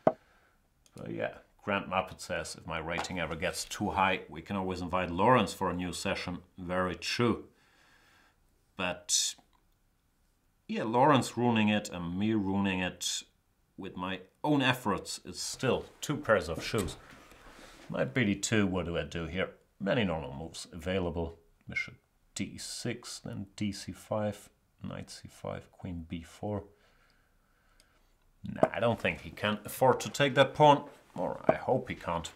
But yeah, Grand Muppet says if my rating ever gets too high, we can always invite Lawrence for a new session. Very true. But yeah, Lawrence ruining it and me ruining it with my own efforts is still two pairs of shoes. Knight bd2, what do I do here? Many normal moves available. Bishop d6, then dc5, knight c5, queen b4. Nah, I don't think he can afford to take that pawn, or I hope he can't.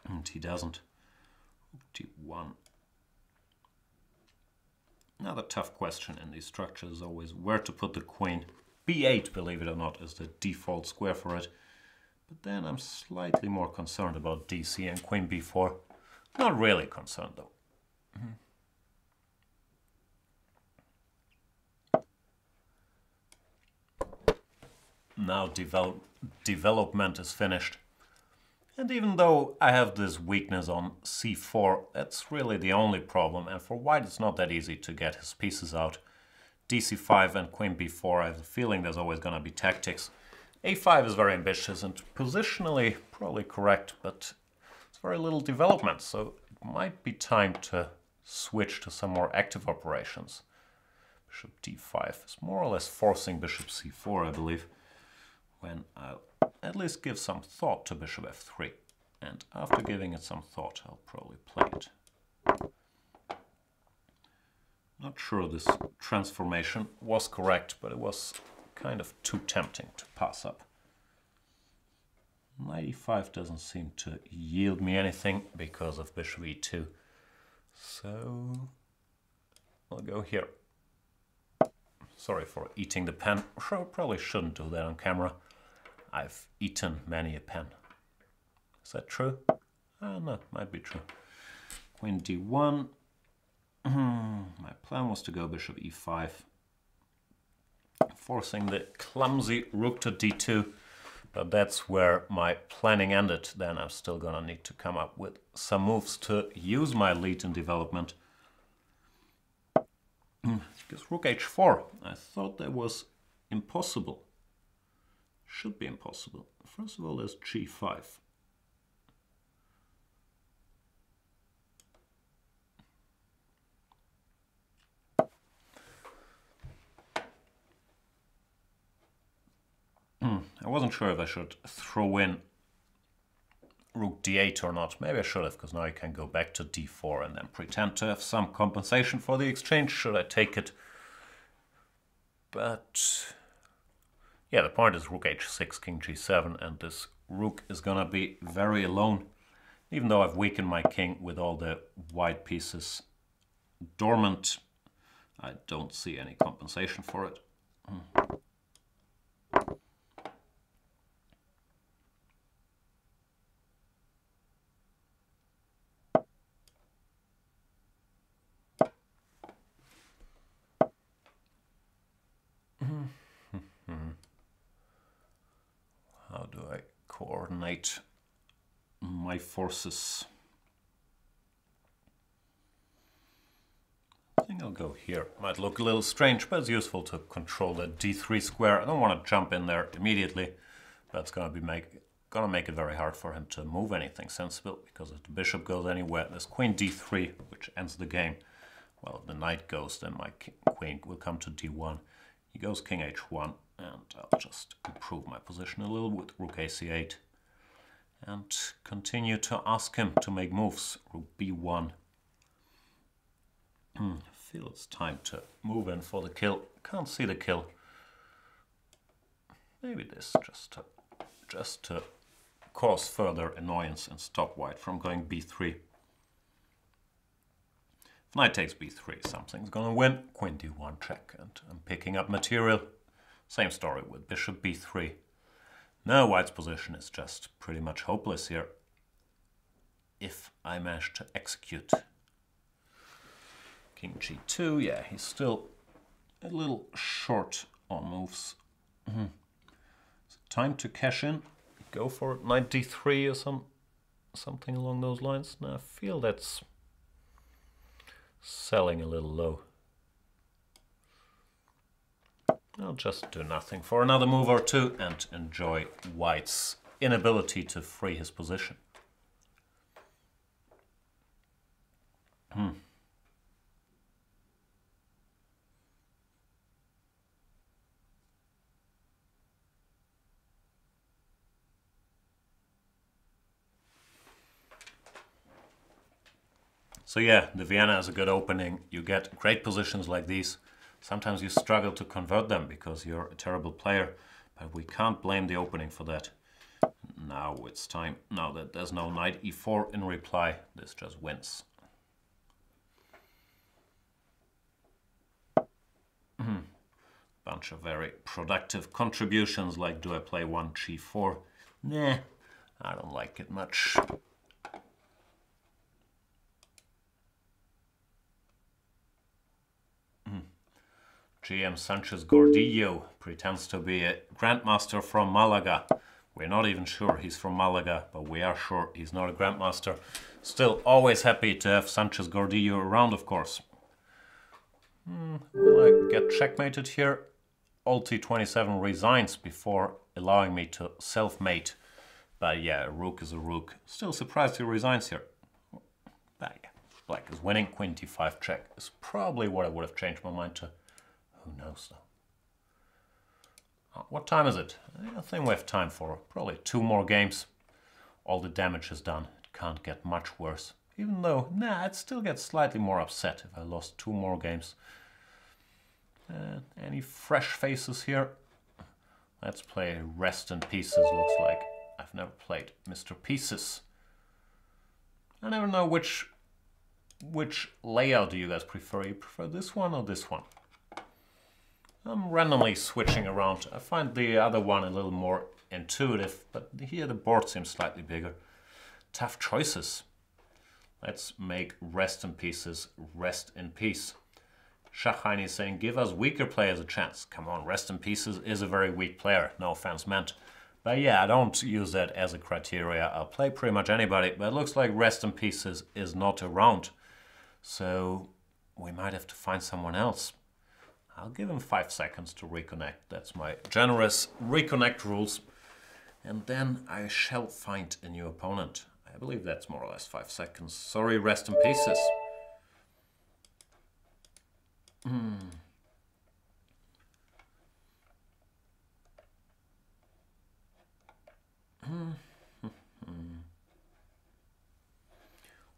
And he doesn't. d1. Another tough question in these structures is always where to put the queen. b8, believe it or not, is the default square for it. But then I'm slightly more concerned about dc and queen b4. Not really concerned though. Now development is finished. And even though I have this weakness on c4, that's really the only problem. And for white it's not that easy to get his pieces out. dc5 and queen b4, I have the feeling there's always going to be tactics. a5 is very ambitious and positionally probably correct, but it's very little development, so it might be time to switch to some more active operations. Bishop d5 is more or less forcing bishop c4, I believe, when I'll at least give some thought to bishop f3. And after giving it some thought, I'll probably play it. Not sure this transformation was correct, but it was kind of too tempting to pass up. Knight e5 doesn't seem to yield me anything because of bishop e2. So I'll go here. Sorry for eating the pen. Probably shouldn't do that on camera. I've eaten many a pen. Is that true? No, might be true. queen d1. My plan was to go bishop e5, forcing the clumsy rook to d2, but that's where my planning ended. Then I'm still gonna need to come up with some moves to use my lead in development. Because rook h4, I thought that was impossible. Should be impossible. First of all, there's g5. I wasn't sure if I should throw in rook d8 or not. Maybe I should have, because now I can go back to d4 and then pretend to have some compensation for the exchange should I take it. But yeah, the point is rook h6, king g7, and this rook is gonna be very alone. Even though I've weakened my king with all the white pieces dormant, I don't see any compensation for it. How do I coordinate my forces? I think I'll go here. Might look a little strange, but it's useful to control the d3 square. I don't want to jump in there immediately. That's gonna make it very hard for him to move anything sensible, because if the bishop goes anywhere, there's queen d3, which ends the game. Well, if the knight goes, then my queen will come to d1. He goes king h1, and I'll just improve my position a little with rook ac8 and continue to ask him to make moves. Rook b1. I feel it's time to move in for the kill. Can't see the kill. Maybe this, just to cause further annoyance and stop white from going b3. If knight takes b3, something's gonna win. Queen d1 check, and I'm picking up material. Same story with bishop b3. Now white's position is just pretty much hopeless here, if I manage to execute. King g2, yeah, he's still a little short on moves. So time to cash in. Go for knight d3 or something along those lines. Now I feel that's selling a little low. I'll just do nothing for another move or two and enjoy white's inability to free his position. So yeah, the Vienna is a good opening. You get great positions like these. Sometimes you struggle to convert them because you're a terrible player, but we can't blame the opening for that. Now it's time. Now that there's no knight e4 in reply, this just wins. Bunch of very productive contributions, like do I play one g4? Nah, I don't like it much. GM Sanchez Gordillo pretends to be a grandmaster from Malaga. We're not even sure he's from Malaga, but we are sure he's not a grandmaster. Still, always happy to have Sanchez Gordillo around, of course. Will I get checkmated here? Alti27 resigns before allowing me to self-mate. But yeah, a rook is a rook. Still surprised he resigns here. But yeah, black is winning. Queen d5 check is probably what I would have changed my mind to. Who knows though? What time is it? I think we have time for probably 2 more games. All the damage is done. It can't get much worse. Even though, nah, I'd still get slightly more upset if I lost 2 more games. Any fresh faces here? Let's play Rest in Pieces. Looks like I've never played Mr. Pieces. I never know which layout do you guys prefer. You prefer this one or this one? I'm randomly switching around. I find the other one a little more intuitive, but here the board seems slightly bigger. Tough choices. Let's make rest in pieces rest in peace. Shachheini is saying, give us weaker players a chance. Come on, rest in pieces is a very weak player. No offense meant. But yeah, I don't use that as a criteria. I'll play pretty much anybody, but it looks like rest in pieces is not around. So we might have to find someone else. I'll give him 5 seconds to reconnect. That's my generous reconnect rules. And then I shall find a new opponent. I believe that's more or less 5 seconds. Sorry, rest in pieces.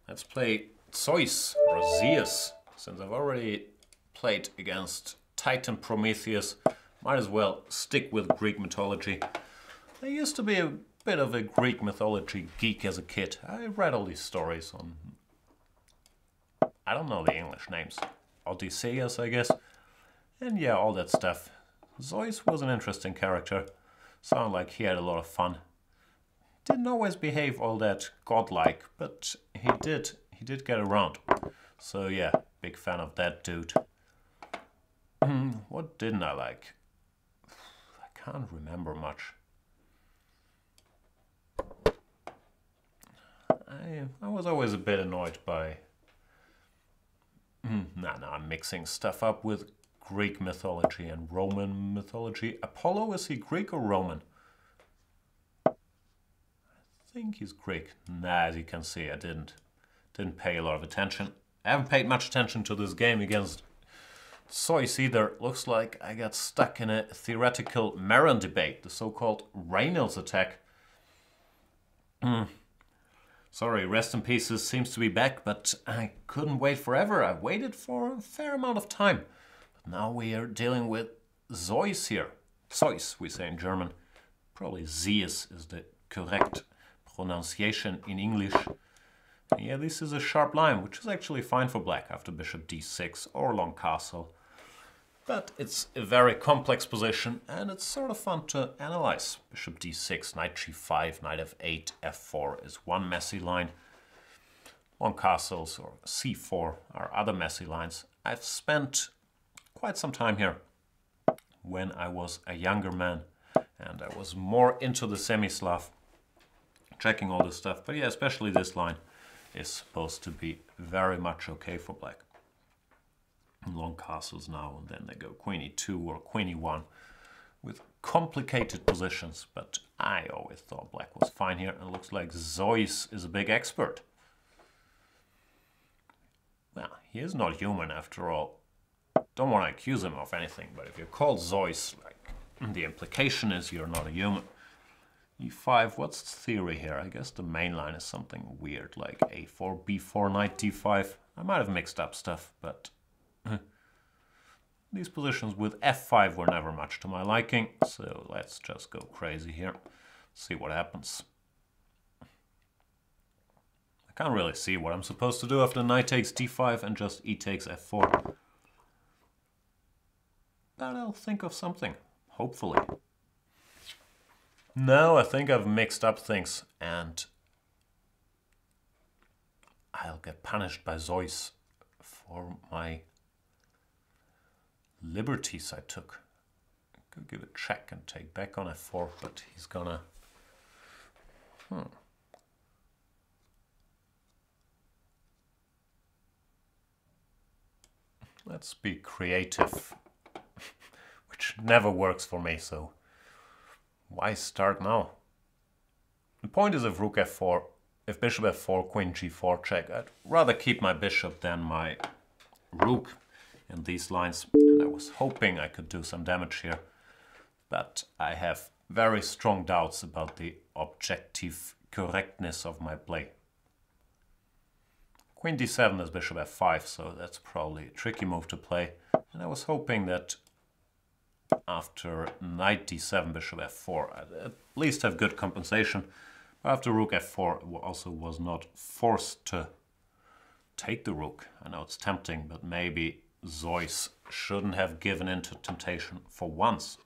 Let's play Zeus or Zeus. Since I've already played against Titan Prometheus, might as well stick with Greek mythology. I used to be a bit of a Greek mythology geek as a kid. I read all these stories on, I don't know the English names, Odysseus, I guess. And yeah, all that stuff. Zeus was an interesting character. Sounded like he had a lot of fun. Didn't always behave all that godlike, but he did get around. So yeah, big fan of that dude. What didn't I like? I can't remember much. I was always a bit annoyed by... I'm mixing stuff up with Greek mythology and Roman mythology. Apollo, is he Greek or Roman? I think he's Greek. Nah, as you can see, I didn't pay a lot of attention. I haven't paid much attention to this game against Zeus either. Looks like I got stuck in a theoretical Maron debate, the so-called Reynolds attack. Sorry, rest in pieces seems to be back, but I couldn't wait forever. I waited for a fair amount of time. But now we are dealing with Zeus here. Zeus, we say in German. Probably Zeus is the correct pronunciation in English. Yeah, this is a sharp line, which is actually fine for black after bishop d6 or long castle. But it's a very complex position, and it's sort of fun to analyze. Bishop d6, knight g5, knight f8, f4 is one messy line. Long castles or c4 are other messy lines. I've spent quite some time here when I was a younger man, and I was more into the semi-Slav, checking all this stuff. But yeah, especially this line is supposed to be very much okay for black. Long castles now, and then they go queen e2 or queen e1 with complicated positions, but I always thought black was fine here, and it looks like Zeus is a big expert. Well, he is not human after all. Don't want to accuse him of anything, but if you're called Zeus, like, the implication is you're not a human. e5, what's the theory here? I guess the main line is something weird, like a4, b4, knight d5. I might have mixed up stuff, but these positions with f5 were never much to my liking, so let's just go crazy here, see what happens. I can't really see what I'm supposed to do after knight takes d5 and just e takes f4. But I'll think of something, hopefully. No, I think I've mixed up things, and I'll get punished by Zeus for my liberties I took. Could give a check and take back on f4, but he's gonna... Let's be creative, which never works for me, so why start now? The point is if rook f4, if bishop f4, queen g4 check, I'd rather keep my bishop than my rook in these lines, and I was hoping I could do some damage here, but I have very strong doubts about the objective correctness of my play. Queen d7 is bishop f5, so that's probably a tricky move to play, and I was hoping that after knight d7, bishop f4, I'd at least have good compensation, but after rook f4 also was not forced to take the rook. I know it's tempting, but maybe Zeus shouldn't have given in to temptation for once.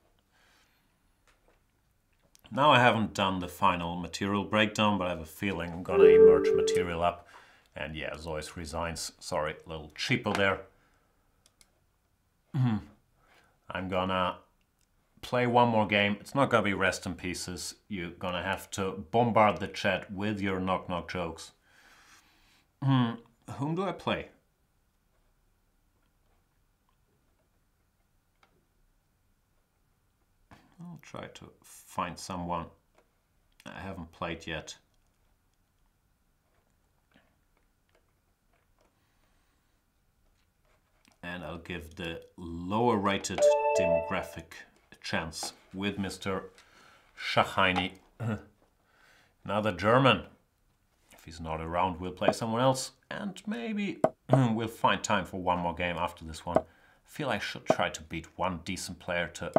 Now I haven't done the final material breakdown, but I have a feeling I'm gonna emerge material up And yeah, Zeus resigns. Sorry, a little cheapo there. I'm gonna play one more game. It's not gonna be rest in pieces. You're gonna have to bombard the chat with your knock-knock jokes. Whom do I play? I'll try to find someone I haven't played yet. And I'll give the lower rated demographic a chance with Mr. Schachheini. Another German. If he's not around, we'll play someone else. And maybe we'll find time for one more game after this one. I feel I should try to beat one decent player to...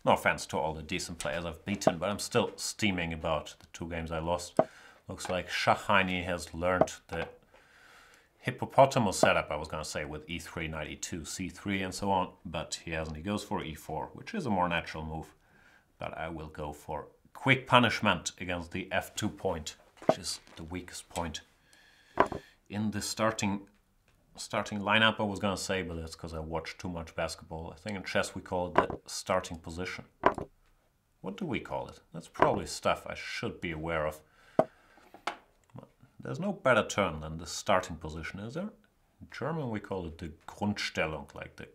No offense to all the decent players I've beaten, but I'm still steaming about the 2 games I lost. Looks like Schachheini has learned the hippopotamus setup, I was going to say, with e3, knight e2, c3 and so on, but he hasn't. He goes for e4, which is a more natural move. But I will go for quick punishment against the f2 point, which is the weakest point in the starting lineup, I was going to say, but that's because I watch too much basketball. I think in chess we call it the starting position. What do we call it? That's probably stuff I should be aware of. There's no better term than the starting position, is there? In German we call it the Grundstellung, like the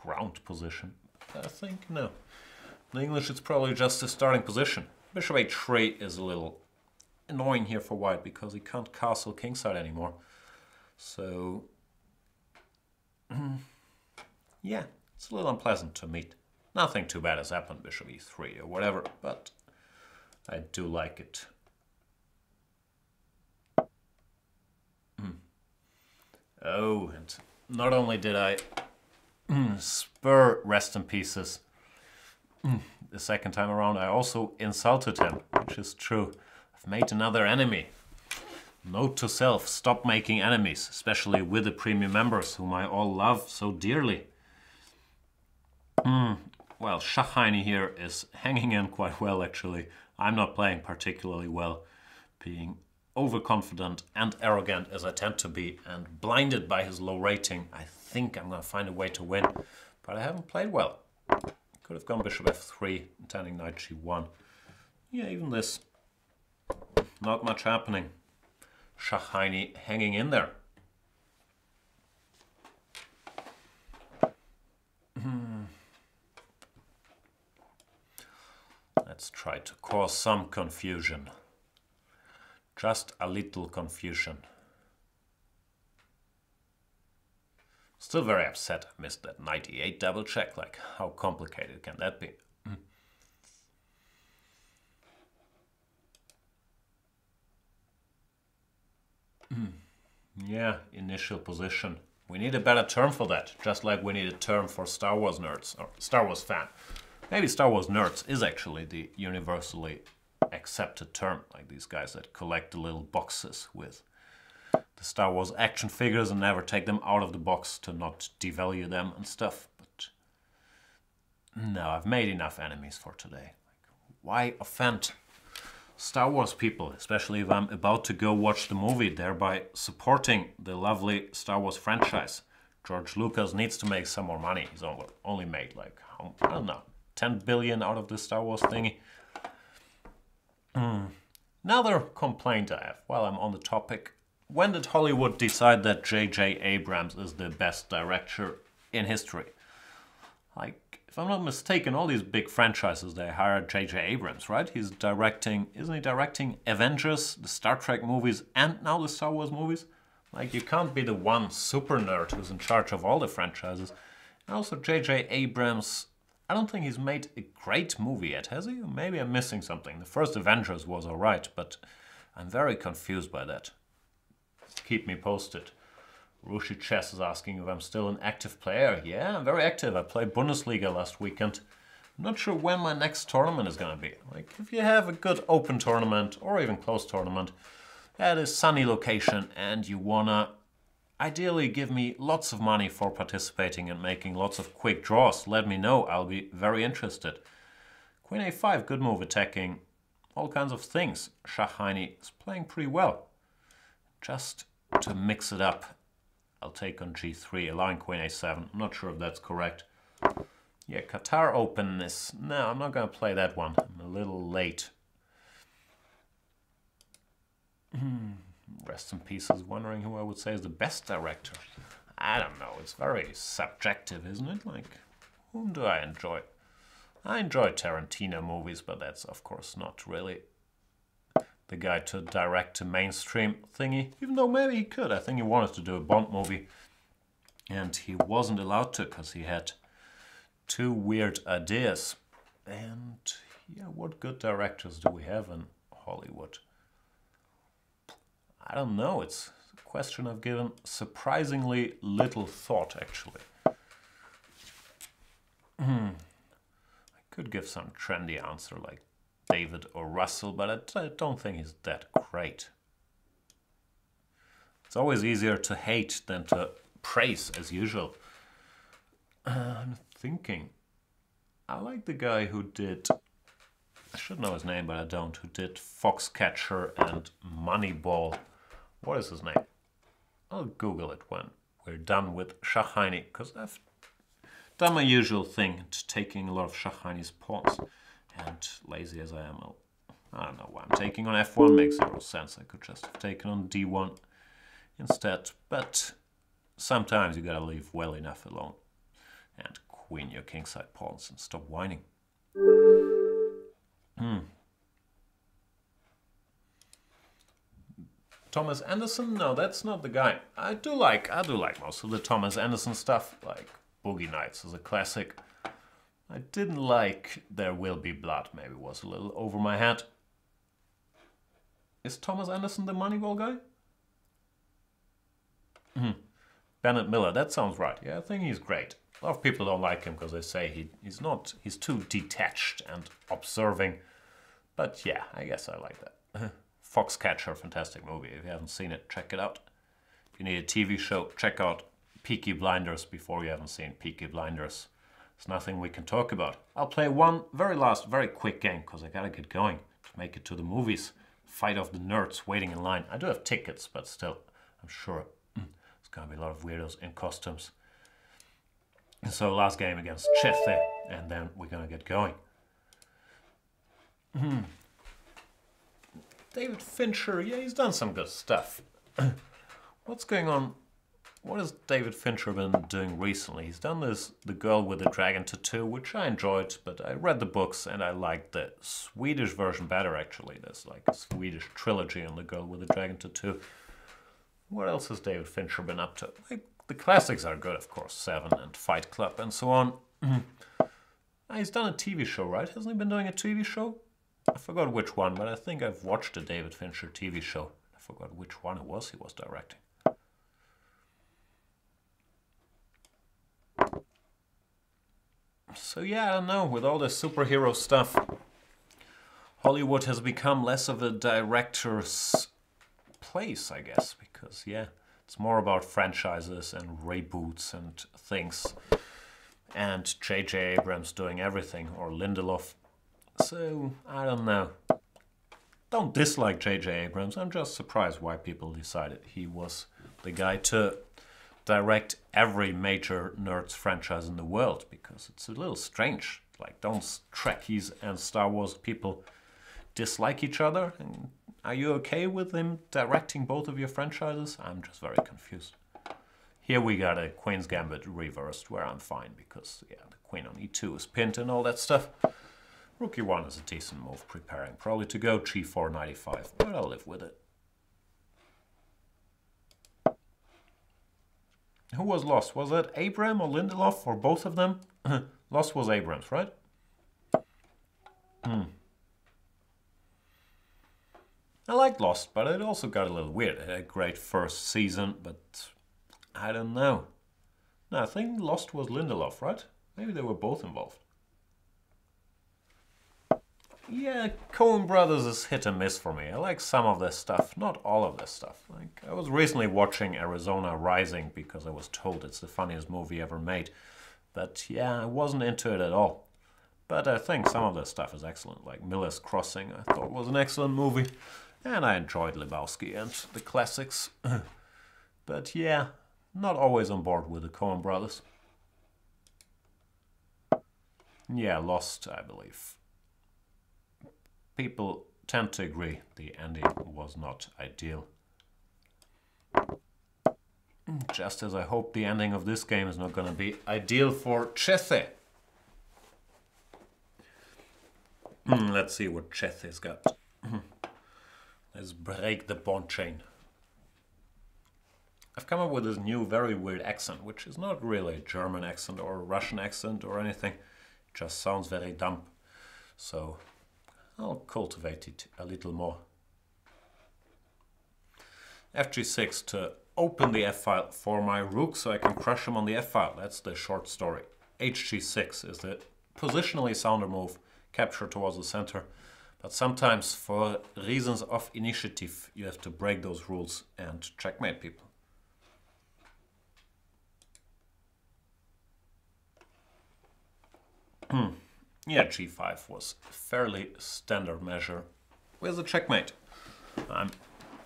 ground position. I think no. In English it's probably just the starting position. Bishop h3 is a little annoying here for white because he can't castle kingside anymore. So yeah, it's a little unpleasant to meet. Nothing too bad has happened, bishop e3 or whatever, but I do like it. Oh, and not only did I spur rest in pieces the second time around, I also insulted him, which is true. I've made another enemy. Note to self, stop making enemies, especially with the premium members, whom I all love so dearly. Well, Schachheini here is hanging in quite well, actually. I'm not playing particularly well, being overconfident and arrogant as I tend to be, and blinded by his low rating. I think I'm going to find a way to win, but I haven't played well. Could have gone bishop f3, intending knight g1. Yeah, even this. Not much happening. Schachheini hanging in there. Let's try to cause some confusion. Just a little confusion. Still very upset I missed that knight e8 double check. Like, how complicated can that be? Yeah, initial position. We need a better term for that, just like we need a term for Star Wars nerds, or Star Wars fan. Maybe Star Wars nerds is actually the universally accepted term, like these guys that collect the little boxes with the Star Wars action figures and never take them out of the box to not devalue them and stuff. But no, I've made enough enemies for today. Why offend Star Wars people, especially if I'm about to go watch the movie, thereby supporting the lovely Star Wars franchise? George Lucas needs to make some more money. He's only made like, I don't know, 10 billion out of this Star Wars thingy. Another complaint I have while I'm on the topic. When did Hollywood decide that J.J. Abrams is the best director in history? Like, if I'm not mistaken, all these big franchises, they hired J.J. Abrams, right? He's directing, isn't he directing Avengers, the Star Trek movies, and now the Star Wars movies? Like, you can't be the one super nerd who's in charge of all the franchises. And also, J.J. Abrams, I don't think he's made a great movie yet, has he? Maybe I'm missing something. The first Avengers was alright, but I'm very confused by that. Keep me posted. Rushi Chess is asking if I'm still an active player. Yeah, I'm very active. I played Bundesliga last weekend. I'm not sure when my next tournament is going to be. Like, if you have a good open tournament or even closed tournament at a sunny location and you wanna ideally give me lots of money for participating and making lots of quick draws, let me know. I'll be very interested. Queen a5, good move, attacking all kinds of things. Schachheini is playing pretty well. Just to mix it up, I'll take on g3, allowing queen a7. I'm not sure if that's correct. Yeah, Qatar openness. No, I'm not going to play that one. I'm a little late. Rest in peace is wondering who I would say is the best director. I don't know. It's very subjective, isn't it? Like, whom do I enjoy? I enjoy Tarantino movies, but that's, of course, not really the guy to direct a mainstream thingy. Even though maybe he could. I think he wanted to do a Bond movie. And he wasn't allowed to because he had two weird ideas. And yeah, what good directors do we have in Hollywood? I don't know. It's a question I've given surprisingly little thought, actually. I could give some trendy answer like David or Russell, but I don't think he's that great. It's always easier to hate than to praise, as usual. I'm thinking. I like the guy who did, I should know his name, but I don't, who did Foxcatcher and Moneyball. What is his name? I'll Google it when we're done with Shahini, because I've done my usual thing, taking a lot of Shahini's pawns. And lazy as I am, I don't know why I'm taking on f1, makes zero sense. I could just have taken on d1 instead, but sometimes you gotta leave well enough alone and queen your kingside pawns and stop whining. Thomas Anderson? No, that's not the guy. I do like most of the Thomas Anderson stuff, like Boogie Nights is a classic. I didn't like There Will Be Blood, maybe was a little over my head. Is Thomas Anderson the Moneyball guy? Bennett Miller, that sounds right. Yeah, I think he's great. A lot of people don't like him because they say he's too detached and observing. But yeah, I guess I like that. Foxcatcher, fantastic movie. If you haven't seen it, check it out. If you need a TV show, check out Peaky Blinders before you haven't seen Peaky Blinders. There's nothing we can talk about. I'll play one very quick game because I gotta get going to make it to the movies. Fight of the nerds waiting in line. I do have tickets, but still, I'm sure there's gonna be a lot of weirdos in costumes. So last game against Chethe, and then we're gonna get going. David Fincher, yeah, he's done some good stuff. What's going on? What has David Fincher been doing recently? He's done this The Girl with the Dragon Tattoo, which I enjoyed, but I read the books and I liked the Swedish version better, actually. There's like a Swedish trilogy on The Girl with the Dragon Tattoo. What else has David Fincher been up to? Like, the classics are good, of course, Seven and Fight Club and so on. He's done a TV show, right? Hasn't he been doing a TV show? I forgot which one, but I think I've watched a David Fincher TV show. I forgot which one it was he was directing. So yeah, I don't know, with all this superhero stuff, Hollywood has become less of a director's place, I guess, because yeah, it's more about franchises and reboots and things, and J.J. Abrams doing everything, or Lindelof. So, I don't know. Don't dislike J.J. Abrams, I'm just surprised why people decided he was the guy to direct every major Nerds franchise in the world, because it's a little strange. Like, don't Trekkies and Star Wars people dislike each other? And are you okay with him directing both of your franchises? I'm just very confused. Here we got a Queen's Gambit reversed, where I'm fine, because yeah, the Queen on e2 is pinned and all that stuff. Rook e1 is a decent move, preparing probably to go g4 95, but I'll live with it. Who was lost? Was it Abram or Lindelof or both of them? Lost was Abrams, right? I liked Lost, but it also got a little weird. It had a great first season, but I don't know. No, I think Lost was Lindelof, right? Maybe they were both involved. Yeah, Coen Brothers is hit and miss for me. I like some of their stuff, not all of their stuff. Like, I was recently watching Arizona Rising because I was told it's the funniest movie ever made. But yeah, I wasn't into it at all. But I think some of their stuff is excellent, like Miller's Crossing I thought was an excellent movie. And I enjoyed Lebowski and the classics. But yeah, not always on board with the Coen brothers. Yeah, Lost, I believe. People tend to agree the ending was not ideal. Just as I hope the ending of this game is not going to be ideal for Chethe. Let's see what Chethe's got. Let's break the bond chain. I've come up with this new very weird accent, which is not really a German accent or a Russian accent or anything. It just sounds very dumb. So I'll cultivate it a little more. Fg6 to open the f-file for my rook so I can crush him on the f-file. That's the short story. Hg6 is the positionally sounder move, capture towards the center. But sometimes for reasons of initiative you have to break those rules and checkmate people. Yeah, g5 was a fairly standard measure with a checkmate. I'm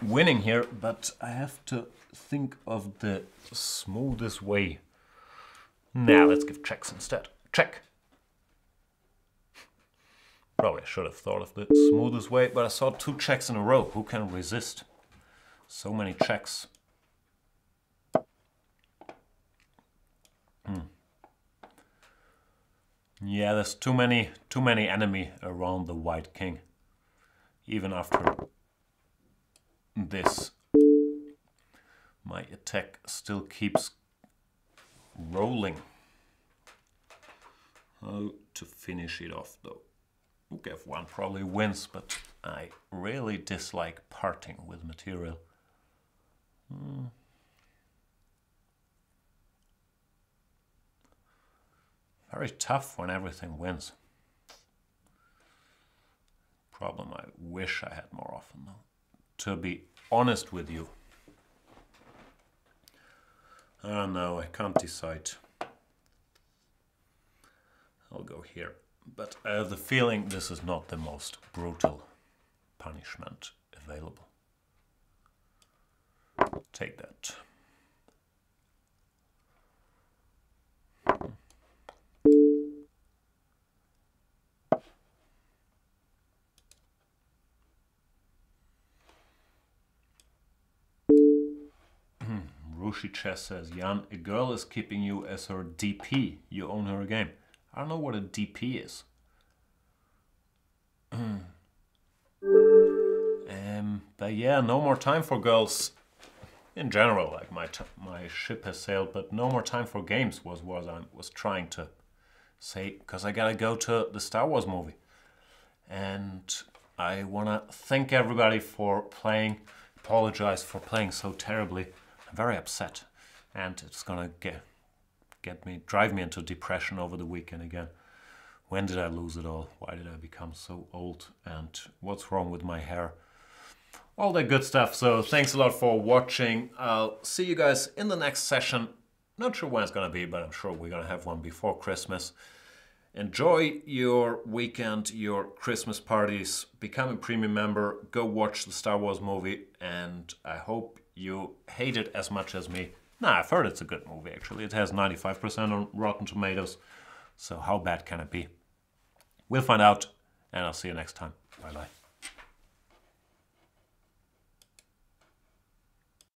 winning here, but I have to think of the smoothest way. Now let's give checks instead. Check. Probably should have thought of the smoothest way, but I saw 2 checks in a row. Who can resist? So many checks. Yeah, there's too many enemy around the white king. Even after this, my attack still keeps rolling. How to finish it off though? Rook f1 probably wins, but I really dislike parting with material. Very tough when everything wins. Problem I wish I had more often though. To be honest with you. Oh no, I can't decide. I'll go here. But I have the feeling this is not the most brutal punishment available. Take that. Rushi Chess says, Jan, a girl is keeping you as her DP. You own her a game. I don't know what a DP is. But yeah, no more time for girls. In general, like my ship has sailed, but no more time for games was what I was trying to say, because I gotta go to the Star Wars movie. And I wanna thank everybody for playing, apologize for playing so terribly. I'm very upset, and it's gonna drive me into depression over the weekend again. When did I lose it all? Why did I become so old? And what's wrong with my hair? All that good stuff. So thanks a lot for watching. I'll see you guys in the next session. Not sure when it's gonna be, but I'm sure we're gonna have one before Christmas. Enjoy your weekend, your Christmas parties, become a premium member, go watch the Star Wars movie, and I hope you hate it as much as me. Nah, I've heard it's a good movie actually. It has 95% on Rotten Tomatoes, so how bad can it be? We'll find out, and I'll see you next time. Bye bye.